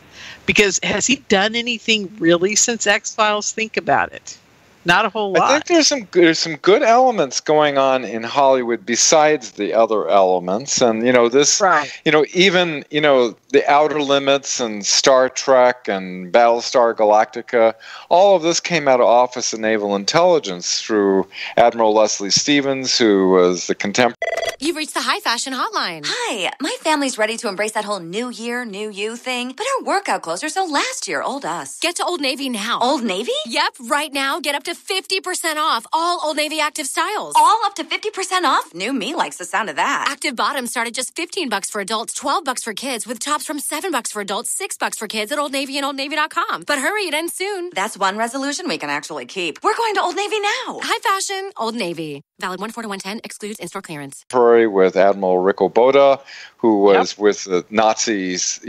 Because has he done anything really since X-Files? Think about it. Not a whole lot. I think there's some good elements going on in Hollywood besides the other elements, and this, right. Even the Outer Limits and Star Trek and Battlestar Galactica, all of this came out of Office of Naval Intelligence through Admiral Leslie Stevens, who was the contemporary. You've reached the High Fashion Hotline. Hi, my family's ready to embrace that whole new year, new you thing, but our workout clothes are so last year, old us. Get to Old Navy now. Old Navy? Yep, right now, get up to 50% off all Old Navy active styles. All up to 50% off? New me likes the sound of that. Active bottoms start at just $15 for adults, $12 for kids, with tops from $7 for adults, $6 for kids at Old Navy and OldNavy.com. But hurry, it ends soon. That's one resolution we can actually keep. We're going to Old Navy now. High Fashion, Old Navy. Valid 1/4 to 1/10, excludes in-store clearance. With Admiral Riccoboda, who was with the Nazis,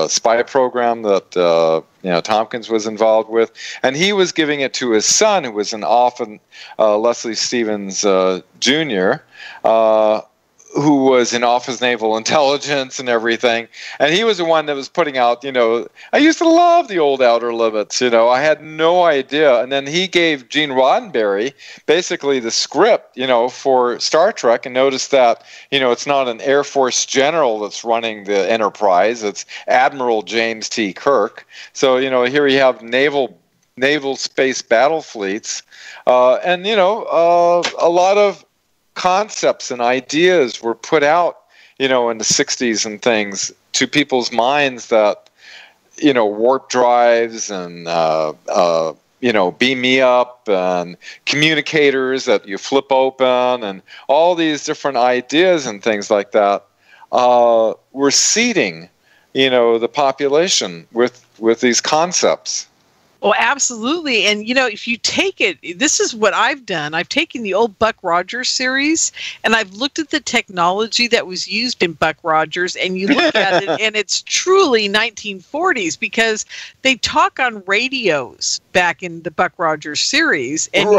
spy program that Tompkins was involved with, and he was giving it to his son, who was an often Leslie Stevens Jr., who was in Office Naval Intelligence and everything. And he was the one that was putting out, I used to love the old Outer Limits, I had no idea. And then he gave Gene Roddenberry basically the script, for Star Trek, and noticed that, it's not an Air Force general that's running the Enterprise, it's Admiral James T. Kirk. So, here you have naval space battle fleets, and, a lot of concepts and ideas were put out, in the 60s and things to people's minds that, warp drives and, beam me up and communicators that you flip open and all these different ideas and things like that were seeding, the population with these concepts. Oh, absolutely. And, if you take it, this is what I've done. I've taken the old Buck Rogers series, and I've looked at the technology that was used in Buck Rogers, and you look at it, and it's truly 1940s, because they talk on radios back in the Buck Rogers series. And,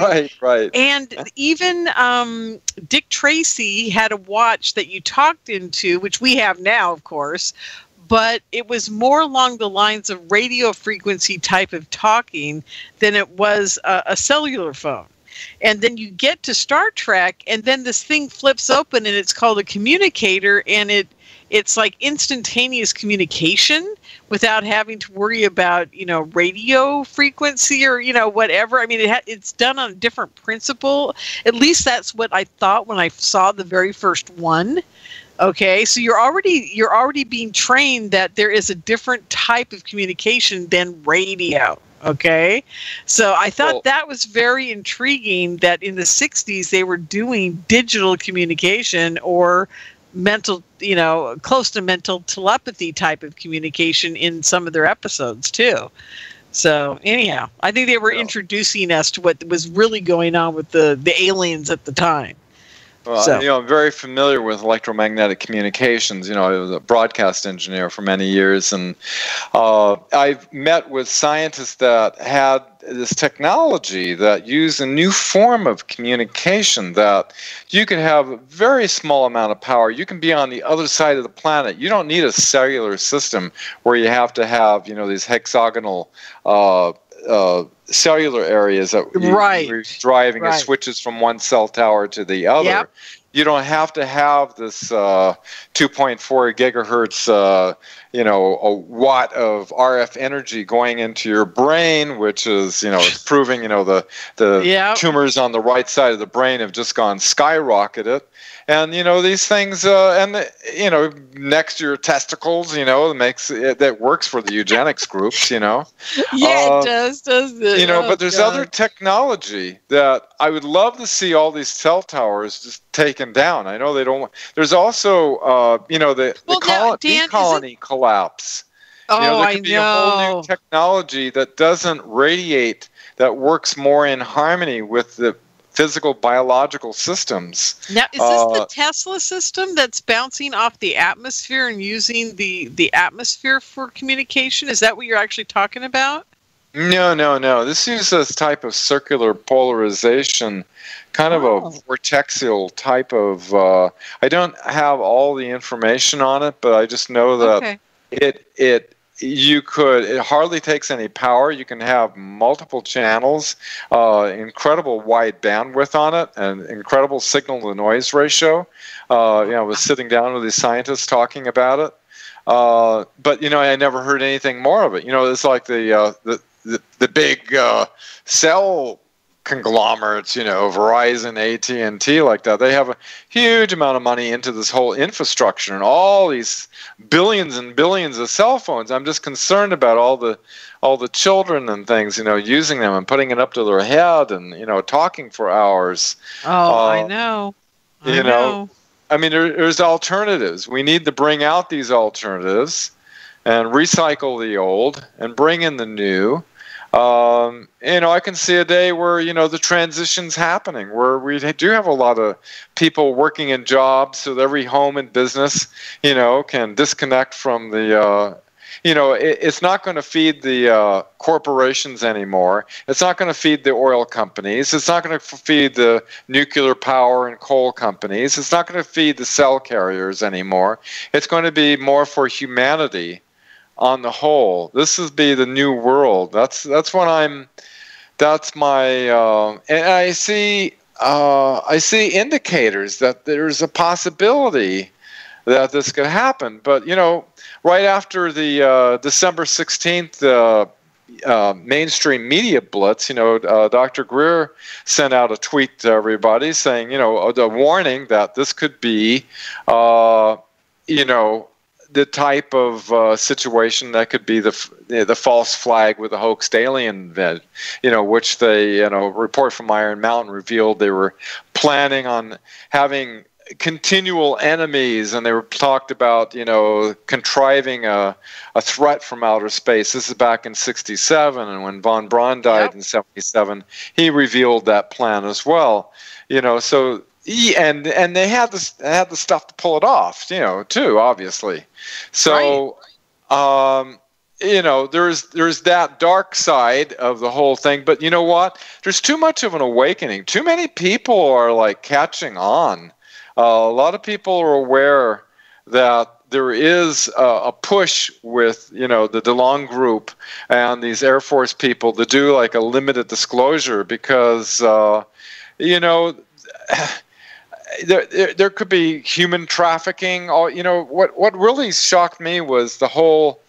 right. And even Dick Tracy had a watch that you talked into, which we have now, of course, but it was more along the lines of radio frequency type of talking than it was a cellular phone. And then you get to Star Trek, and then this thing flips open, and it's called a communicator, and it's like instantaneous communication without having to worry about, radio frequency or, whatever. I mean, it's done on a different principle. At least that's what I thought when I saw the very first one. Okay, so you're already being trained that there is a different type of communication than radio. Okay, so I thought that was very intriguing that in the 60s they were doing digital communication or mental, close to mental telepathy type of communication in some of their episodes too. So anyhow, I think they were introducing us to what was really going on with the aliens at the time. Well, I'm very familiar with electromagnetic communications. I was a broadcast engineer for many years, and I've met with scientists that had this technology that used a new form of communication that you could have a very small amount of power. You can be on the other side of the planet. You don't need a cellular system where you have to have, these hexagonal cellular areas that you're driving as switches from one cell tower to the other. Yep. You don't have to have this 2.4 gigahertz, a watt of RF energy going into your brain, which is, it's proving, the tumors on the right side of the brain have just gone skyrocketed. And, these things, next to your testicles, that works for the eugenics groups, Yeah, it does, doesn't it? But there's other technology that I would love to see all these cell towers just taken down. I know they don't. There's also, the colony collapse. Oh, there could be a whole new technology that doesn't radiate, that works more in harmony with the physical biological systems. Now, is this the Tesla system that's bouncing off the atmosphere and using the atmosphere for communication? Is that what you're actually talking about? No. This uses this type of circular polarization, kind of a vortexial type of. I don't have all the information on it, but I just know that it hardly takes any power. You can have multiple channels, incredible wide bandwidth on it, and incredible signal-to-noise ratio. I was sitting down with these scientists talking about it, but I never heard anything more of it. It's like the big cell conglomerates, Verizon, AT&T, like that. They have a huge amount of money into this whole infrastructure and all these billions and billions of cell phones. I'm just concerned about all the children and things, using them and putting it up to their head and, talking for hours. Oh, I know. I know. I mean, there's alternatives. We need to bring out these alternatives and recycle the old and bring in the new. I can see a day where, the transition's happening, where we do have a lot of people working in jobs so that every home and business, can disconnect from the, it's not going to feed the corporations anymore. It's not going to feed the oil companies. It's not going to feed the nuclear power and coal companies. It's not going to feed the cell carriers anymore. It's going to be more for humanity. On the whole, this is be the new world. That's my and I see indicators that there's a possibility that this could happen. But right after the December 16th mainstream media blitz, Dr. Greer sent out a tweet to everybody saying, the warning that this could be, the type of situation that could be the false flag with the hoaxed alien event, which they, report from Iron Mountain revealed they were planning on having continual enemies, and they were talked about, contriving a threat from outer space. This is back in '67, and when von Braun died in '77, he revealed that plan as well. So and they had the stuff to pull it off, too, obviously. So, there's that dark side of the whole thing. But you know what? There's too much of an awakening. Too many people are like catching on. A lot of people are aware that there is a push with, the DeLong group and these Air Force people to do like a limited disclosure because, there could be human trafficking. What really shocked me was the whole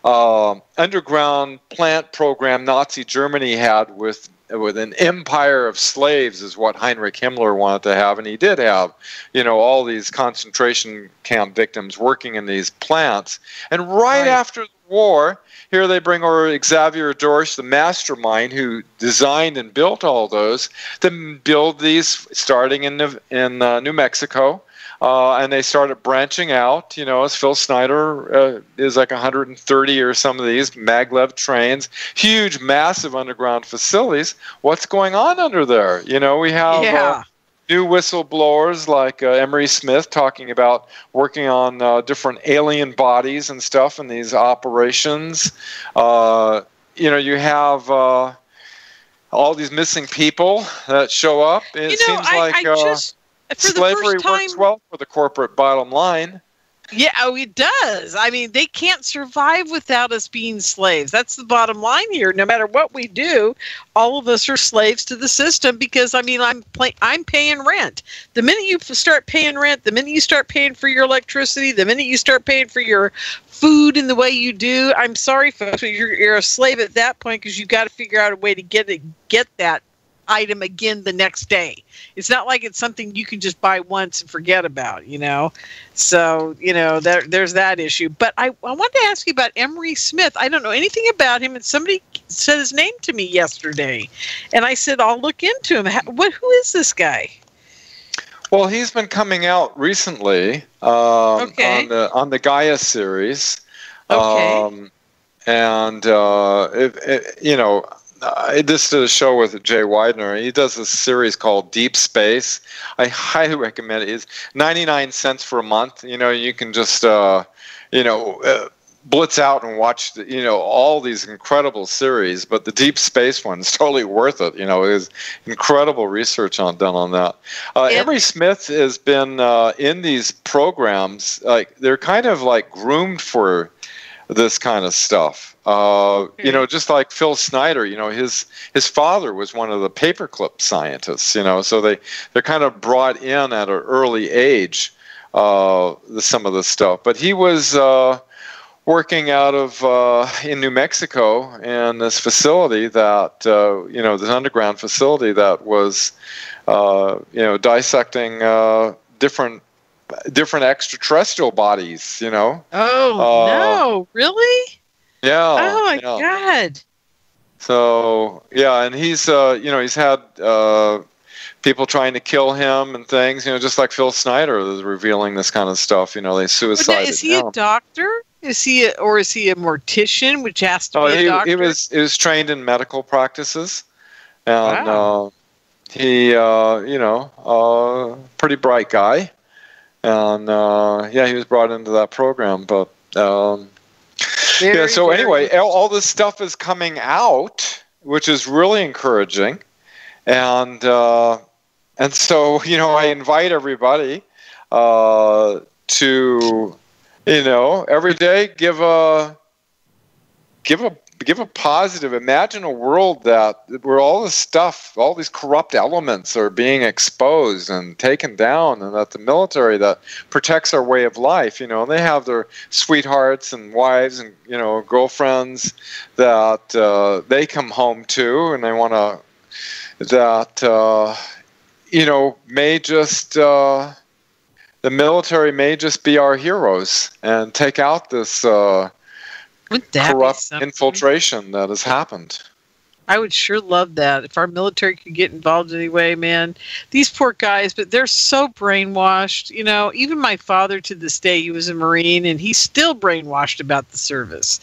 underground plant program Nazi Germany had with an empire of slaves is what Heinrich Himmler wanted to have, and he did have, all these concentration camp victims working in these plants. And right after the war, here they bring over Xavier Dorsch, the mastermind who designed and built all those, to build these starting in New Mexico. And they started branching out, as Phil Snyder is like 130 or some of these maglev trains, huge, massive underground facilities. What's going on under there? We have new whistleblowers like Emery Smith talking about working on different alien bodies and stuff in these operations. You have all these missing people that show up. It seems like... slavery works well for the corporate bottom line. Yeah, it does. I mean, they can't survive without us being slaves. That's the bottom line here. No matter what we do, all of us are slaves to the system because, I'm paying rent. The minute you start paying rent, the minute you start paying for your electricity, the minute you start paying for your food in the way you do, I'm sorry, folks, but you're a slave at that point because you've got to figure out a way to get that item again the next day. It's not like it's something you can just buy once and forget about, So, there's that issue. But I wanted to ask you about Emery Smith. I don't know anything about him, and somebody said his name to me yesterday. And I said, I'll look into him. Who is this guy? Well, he's been coming out recently on the Gaia series. Okay. This is a show with Jay Widener. He does a series called Deep Space. I highly recommend it. It's 99 cents for a month. You can just, blitz out and watch, all these incredible series. But the Deep Space one's totally worth it. There's incredible research done on that. Emery Smith has been in these programs. Like they're kind of like groomed for this kind of stuff. Just like Phil Snyder, his father was one of the paperclip scientists, so they're kind of brought in at an early age, some of this stuff. But he was working out of in New Mexico in this facility that, this underground facility that was, dissecting different extraterrestrial bodies, Oh, no, really? Yeah. Oh my God. So and he's he's had people trying to kill him and things, just like Phil Snyder is revealing this kind of stuff. They suicided. Is he a doctor? Is he a mortician, which has to be a doctor? He was trained in medical practices, and he pretty bright guy, and he was brought into that program, but. Anyway, all this stuff is coming out, which is really encouraging, and so I invite everybody to every day give a positive. Imagine a world where all this stuff, all these corrupt elements are being exposed and taken down, and that the military that protects our way of life, they have their sweethearts and wives and, girlfriends that they come home to, and they want to, may just, the military may just be our heroes and take out this corrupt infiltration that has happened. I would sure love that. If our military could get involved anyway, man. These poor guys, but they're so brainwashed. You know, even my father to this day, he was a Marine, and he's still brainwashed about the service.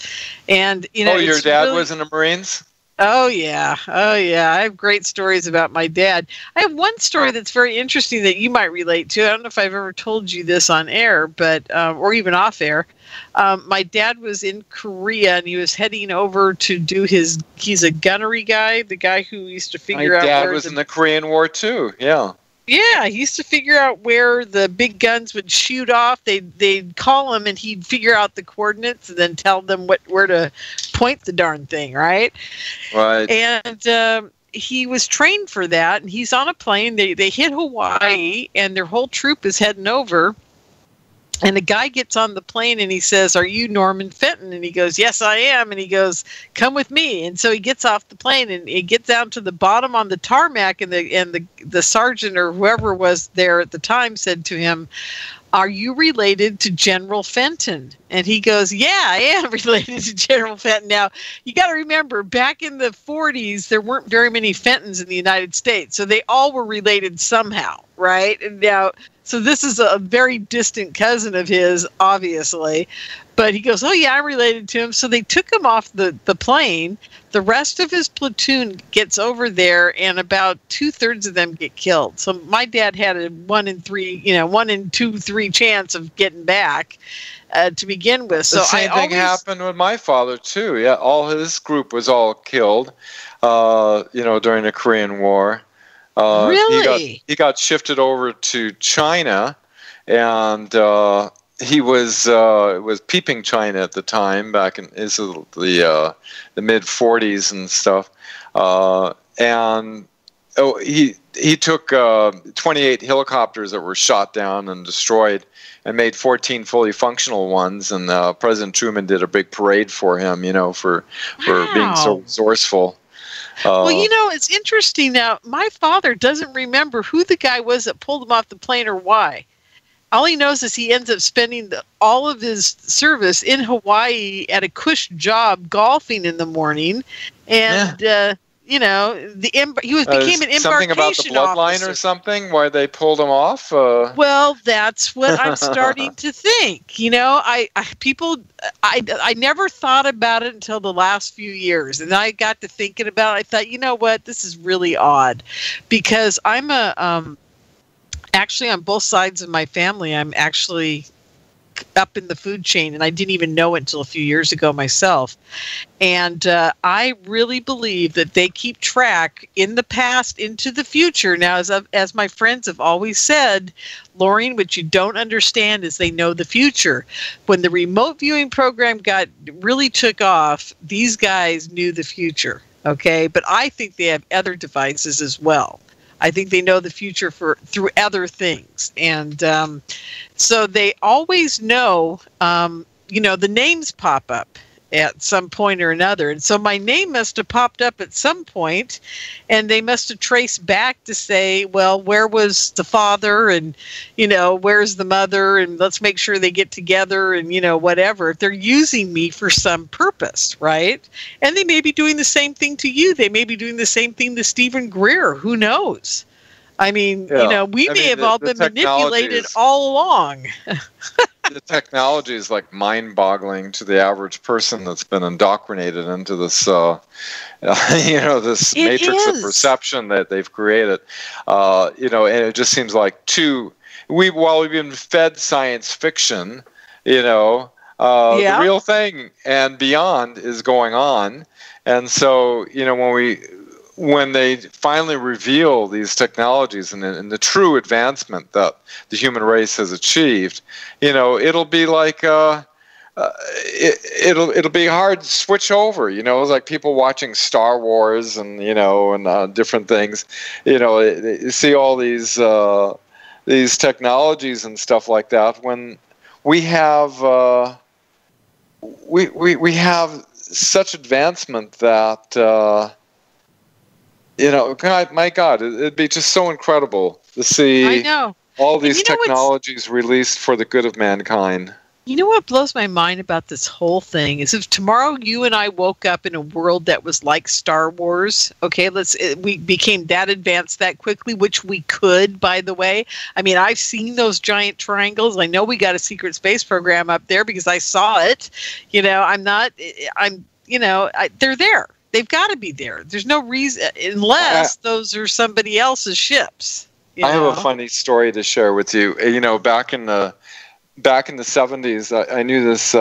And, you know, oh, your dad was in the Marines? Oh, yeah. Oh, yeah. I have great stories about my dad. I have one story that's very interesting that you might relate to. I don't know if I've ever told you this on air, but or even off air. My dad was in Korea, and he was heading over to do he's a gunnery guy, the guy who used to figure out my dad was in the Korean War, too. Yeah. Yeah, he used to figure out where the big guns would shoot off. They'd call him, and he'd figure out the coordinates and then tell them where to point the darn thing, right? Right. And he was trained for that, and he's on a plane. They hit Hawaii, and their whole troop is heading over. And a guy gets on the plane and he says, "Are you Lorien Fenton?" And he goes, "Yes, I am." And he goes, "Come with me." And so he gets off the plane and he gets down to the bottom on the tarmac, and the sergeant or whoever was there at the time said to him, "Are you related to General Fenton?" And he goes, "Yeah, I am related to General Fenton." Now, you got to remember, back in the 40s, there weren't very many Fentons in the United States, so they all were related somehow, right? And now, so this is a very distant cousin of his, obviously. But he goes, "Oh, yeah, I'm related to him." So they took him off the plane. The rest of his platoon gets over there, and about 2/3 of them get killed. So my dad had a 1 in 2, 3 chance of getting back to begin with. So the same thing happened with my father, too. Yeah, all his group was all killed, during the Korean War. Really? He got shifted over to China, and he was peeping China at the time, back in the mid 40s and stuff. He took 28 helicopters that were shot down and destroyed, and made 14 fully functional ones. And President Truman did a big parade for him, for being so resourceful. Well, it's interesting now. My father doesn't remember who the guy was that pulled him off the plane or why. All he knows is he ends up spending all of his service in Hawaii at a cush job golfing in the morning. And, he became an embarkation something about the bloodline officer. Or something, why they pulled him off? Well, that's what I'm starting to think. I never thought about it until the last few years. And I got to thinking about it. I thought, you know what, this is really odd. Because I'm actually on both sides of my family, I'm actually up in the food chain, and I didn't even know it until a few years ago myself. And I really believe that they keep track in the past into the future. Now, as my friends have always said, Lorien, what you don't understand is they know the future. When the remote viewing program really took off, these guys knew the future. Okay, but I think they have other devices as well. I think they know the future through other things. And so they always know, the names pop up at some point or another. And so my name must have popped up at some point, and they must have traced back to say, well, where was the father, and, where's the mother, and let's make sure they get together, and, whatever. If they're using me for some purpose, right? And they may be doing the same thing to you. They may be doing the same thing to Stephen Greer. Who knows? I mean, we may have all been manipulated all along. The technology is like mind-boggling to the average person that's been indoctrinated into this, this matrix of perception that they've created. And it just seems like while we've been fed science fiction, the real thing and beyond is going on. And so, when they finally reveal these technologies and the true advancement that the human race has achieved, it'll be like it'll be hard to switch over. It's like people watching Star Wars and different things. You see all these technologies and stuff like that. When we have we have such advancement that. My God, it'd be just so incredible to see all these technologies released for the good of mankind. You know what blows my mind about this whole thing is if tomorrow you and I woke up in a world that was like Star Wars, okay, we became that advanced that quickly, which we could, by the way. I mean, I've seen those giant triangles. I know we got a secret space program up there because I saw it. You know, they're there. They've got to be there. There's no reason, unless those are somebody else's ships. I have a funny story to share with you. You know, back in the 70s, I knew this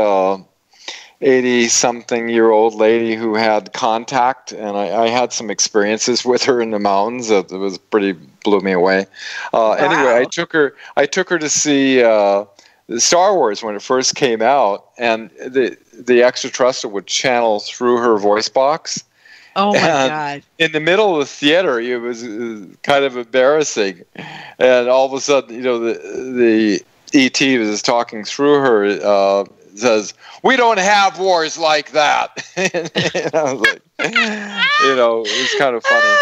80-something-year-old lady who had contact, and I had some experiences with her in the mountains. It was blew me away. Wow. Anyway, I took her to see Star Wars when it first came out, and the extraterrestrial would channel through her voice box. Oh my God! In the middle of the theater, it was kind of embarrassing, and all of a sudden, you know, the ET was talking through her. Says, "We don't have wars like that." And I was like, you know, it was kind of funny.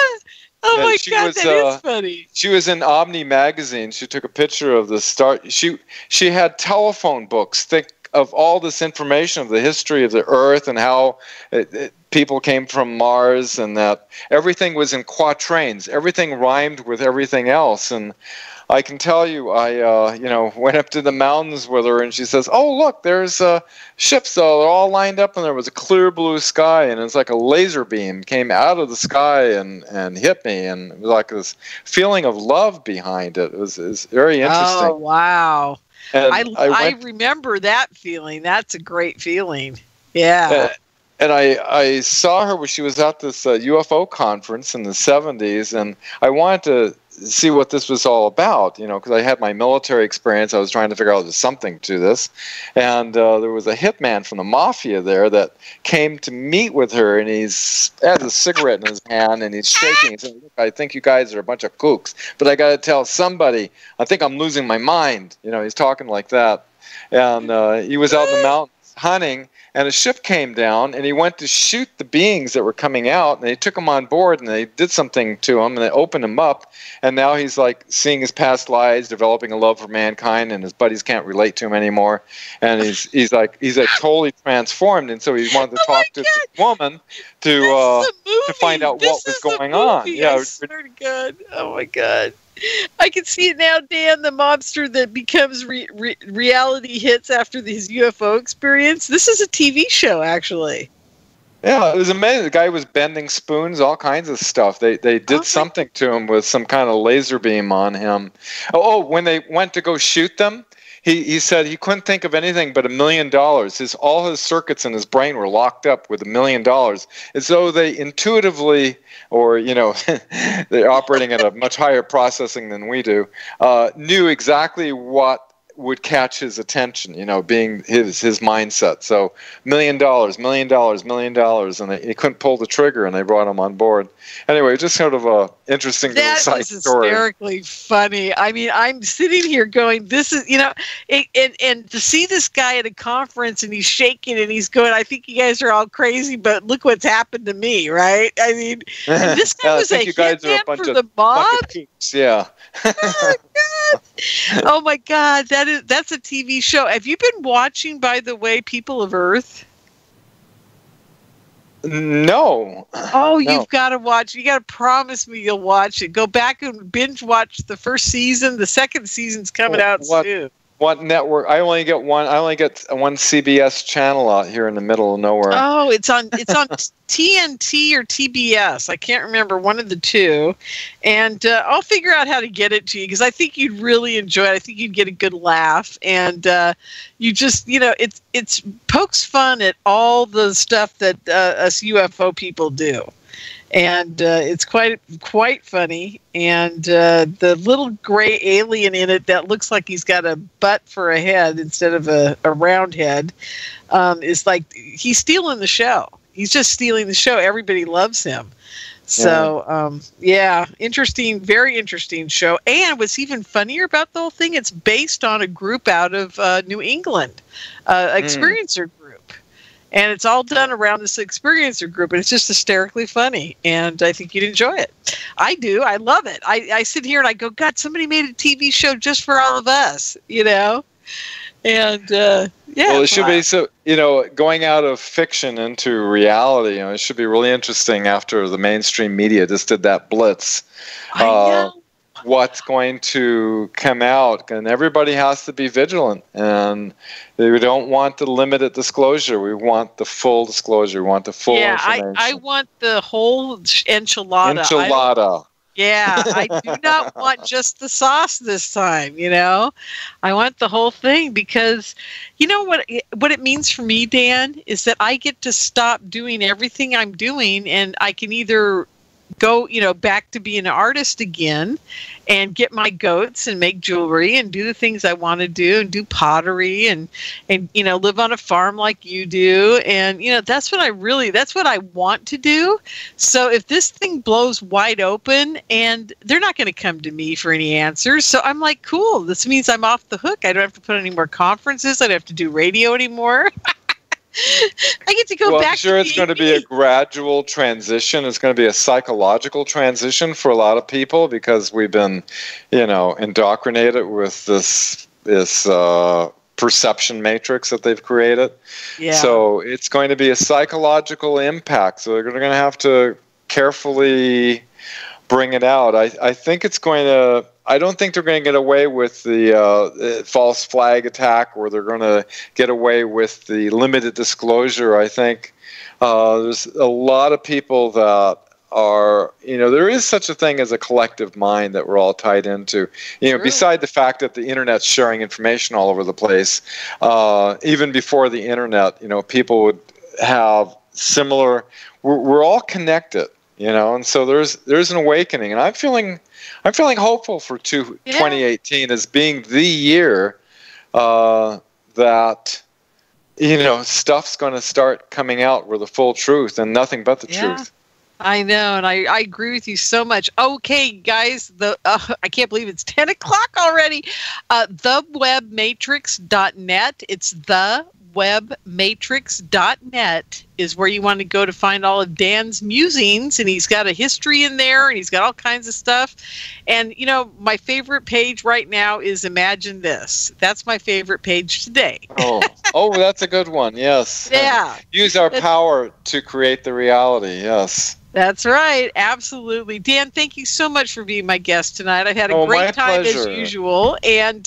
Oh my God, that is funny. She was in Omni magazine. She took a picture of the start. She had telephone books thick of all this information of the history of the Earth and how people came from Mars, and that everything was in quatrains. Everything rhymed with everything else. And I can tell you, I went up to the mountains with her, and she says, "Oh, look, there's ships. They're all lined up, and there was a clear blue sky, and it's like a laser beam came out of the sky and hit me, and it was like this feeling of love behind it. It was very interesting." Oh, wow. And I remember that feeling. That's a great feeling. Yeah. And I saw her when she was at this UFO conference in the 70s, and I wanted to see what this was all about, you know, because I had my military experience. I was trying to figure out there's something to this. And there was a hitman from the mafia there that came to meet with her, and he's has a cigarette in his hand, and he's shaking. He said, "Look, I think you guys are a bunch of kooks, but I got to tell somebody, I think I'm losing my mind." You know, he's talking like that. And he was out in the mountains hunting, and a ship came down, and he went to shoot the beings that were coming out, and they took him on board, and they did something to him, and they opened him up, and now he's like seeing his past lives, developing a love for mankind, and his buddies can't relate to him anymore, and he's like totally transformed, and so he wanted to talk to this woman to find out what was going on. Yeah, I swear to God. Oh my God. I can see it now, Dan, the mobster that becomes reality hits after his UFO experience. This is a TV show, actually. Yeah, it was amazing. The guy was bending spoons, all kinds of stuff. They did something to him with some kind of laser beam on him. Oh, when they went to go shoot them, he said he couldn't think of anything but $1 million. All his circuits in his brain were locked up with $1 million. As though they intuitively, or, you know, they're operating at a much higher processing than we do, knew exactly what would catch his attention, you know, being his mindset. So $1 million, $1 million, $1 million, and he couldn't pull the trigger, and they brought him on board. Anyway, just sort of a interesting little side story. That was hysterically funny. I mean, I'm sitting here going, this is, you know, and to see this guy at a conference, and he's shaking, and he's going, "I think you guys are all crazy, but look what's happened to me," right? I mean, and this guy was a hitman for the mob. Yeah. Oh, God. Oh my God, that's a TV show. Have you been watching, by the way, People of Earth? No. Oh, you've got to watch. You got to promise me you'll watch it. Go back and binge watch the first season. The second season's coming out soon. What network? I only get one CBS channel out here in the middle of nowhere. Oh, it's on TNT or TBS. I can't remember, one of the two. And I'll figure out how to get it to you, because I think you'd really enjoy it. I think you'd get a good laugh, and you just, you know, it's pokes fun at all the stuff that us UFO people do. And it's quite funny. And the little gray alien in it that looks like he's got a butt for a head instead of a round head is like, he's stealing the show. He's just stealing the show. Everybody loves him. So, interesting, very interesting show. And what's even funnier about the whole thing, it's based on a group out of New England, experiencer group. And it's all done around this experiencer group, and it's just hysterically funny. And I think you'd enjoy it. I do. I love it. I sit here and I go, God, somebody made a TV show just for all of us, you know? And Yeah. Well, it should be going out of fiction into reality. It should be really interesting after the mainstream media just did that blitz. I know. What's going to come out, and everybody has to be vigilant. And we don't want the limited disclosure. We want the full disclosure. We want the full information. I want the whole enchilada. I do not want just the sauce this time, I want the whole thing, because what it means for me, Dan, is that I get to stop doing everything I'm doing, and I can either go, back to being an artist again and get my goats and make jewelry and do the things I want to do and do pottery and live on a farm like you do. And, that's what I want to do. So if this thing blows wide open, and they're not going to come to me for any answers. So I'm like, cool, this means I'm off the hook. I don't have to put any more conferences. I don't have to do radio anymore. I get to go back. I'm sure it's going to be a gradual transition. It's going to be a psychological transition for a lot of people, because we've been, indoctrinated with this perception matrix that they've created. Yeah. So it's going to be a psychological impact. So they're going to have to carefully bring it out. I think it's going to. I don't think they're going to get away with the false flag attack, or they're going to get away with the limited disclosure. I think there's a lot of people that are, there is such a thing as a collective mind that we're all tied into. Beside the fact that the internet's sharing information all over the place, even before the internet, people would have similar. We're all connected, and so there's an awakening, and I'm feeling hopeful for 2018 as being the year that stuff's going to start coming out with the full truth and nothing but the truth. I know, and I agree with you so much. Okay, guys, I can't believe it's 10 o'clock already. Thewebmatrix.net. It's thewebmatrix.net is where you want to go to find all of Dan's musings, and he's got a history in there, and he's got all kinds of stuff. And, my favorite page right now is Imagine This. That's my favorite page today. Oh, that's a good one, yes. Yeah. Use our power to create the reality, yes. That's right. Absolutely. Dan, thank you so much for being my guest tonight. I've had a great time as usual. And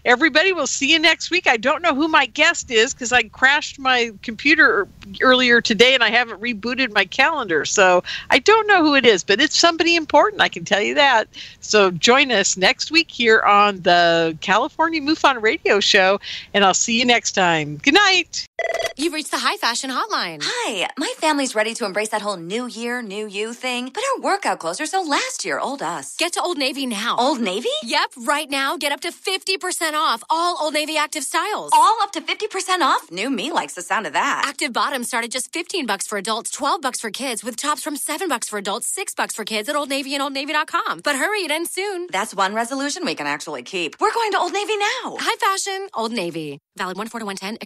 everybody, will see you next week. I don't know who my guest is because I crashed my computer earlier today and I haven't rebooted my calendar. So I don't know who it is, but it's somebody important. I can tell you that. So join us next week here on the California MUFON Radio Show, and I'll see you next time. Good night. You've reached the High Fashion Hotline. Hi, my family's ready to embrace that whole new year, new you thing, but our workout clothes are so last year, old us. Get to Old Navy now. Old Navy? Yep, right now, get up to 50% off all Old Navy active styles. All up to 50% off? New me likes the sound of that. Active bottoms start at just $15 for adults, $12 for kids, with tops from $7 for adults, $6 for kids at Old Navy and OldNavy.com. But hurry, it ends soon. That's one resolution we can actually keep. We're going to Old Navy now. High Fashion, Old Navy. Valid 1/4 to 110.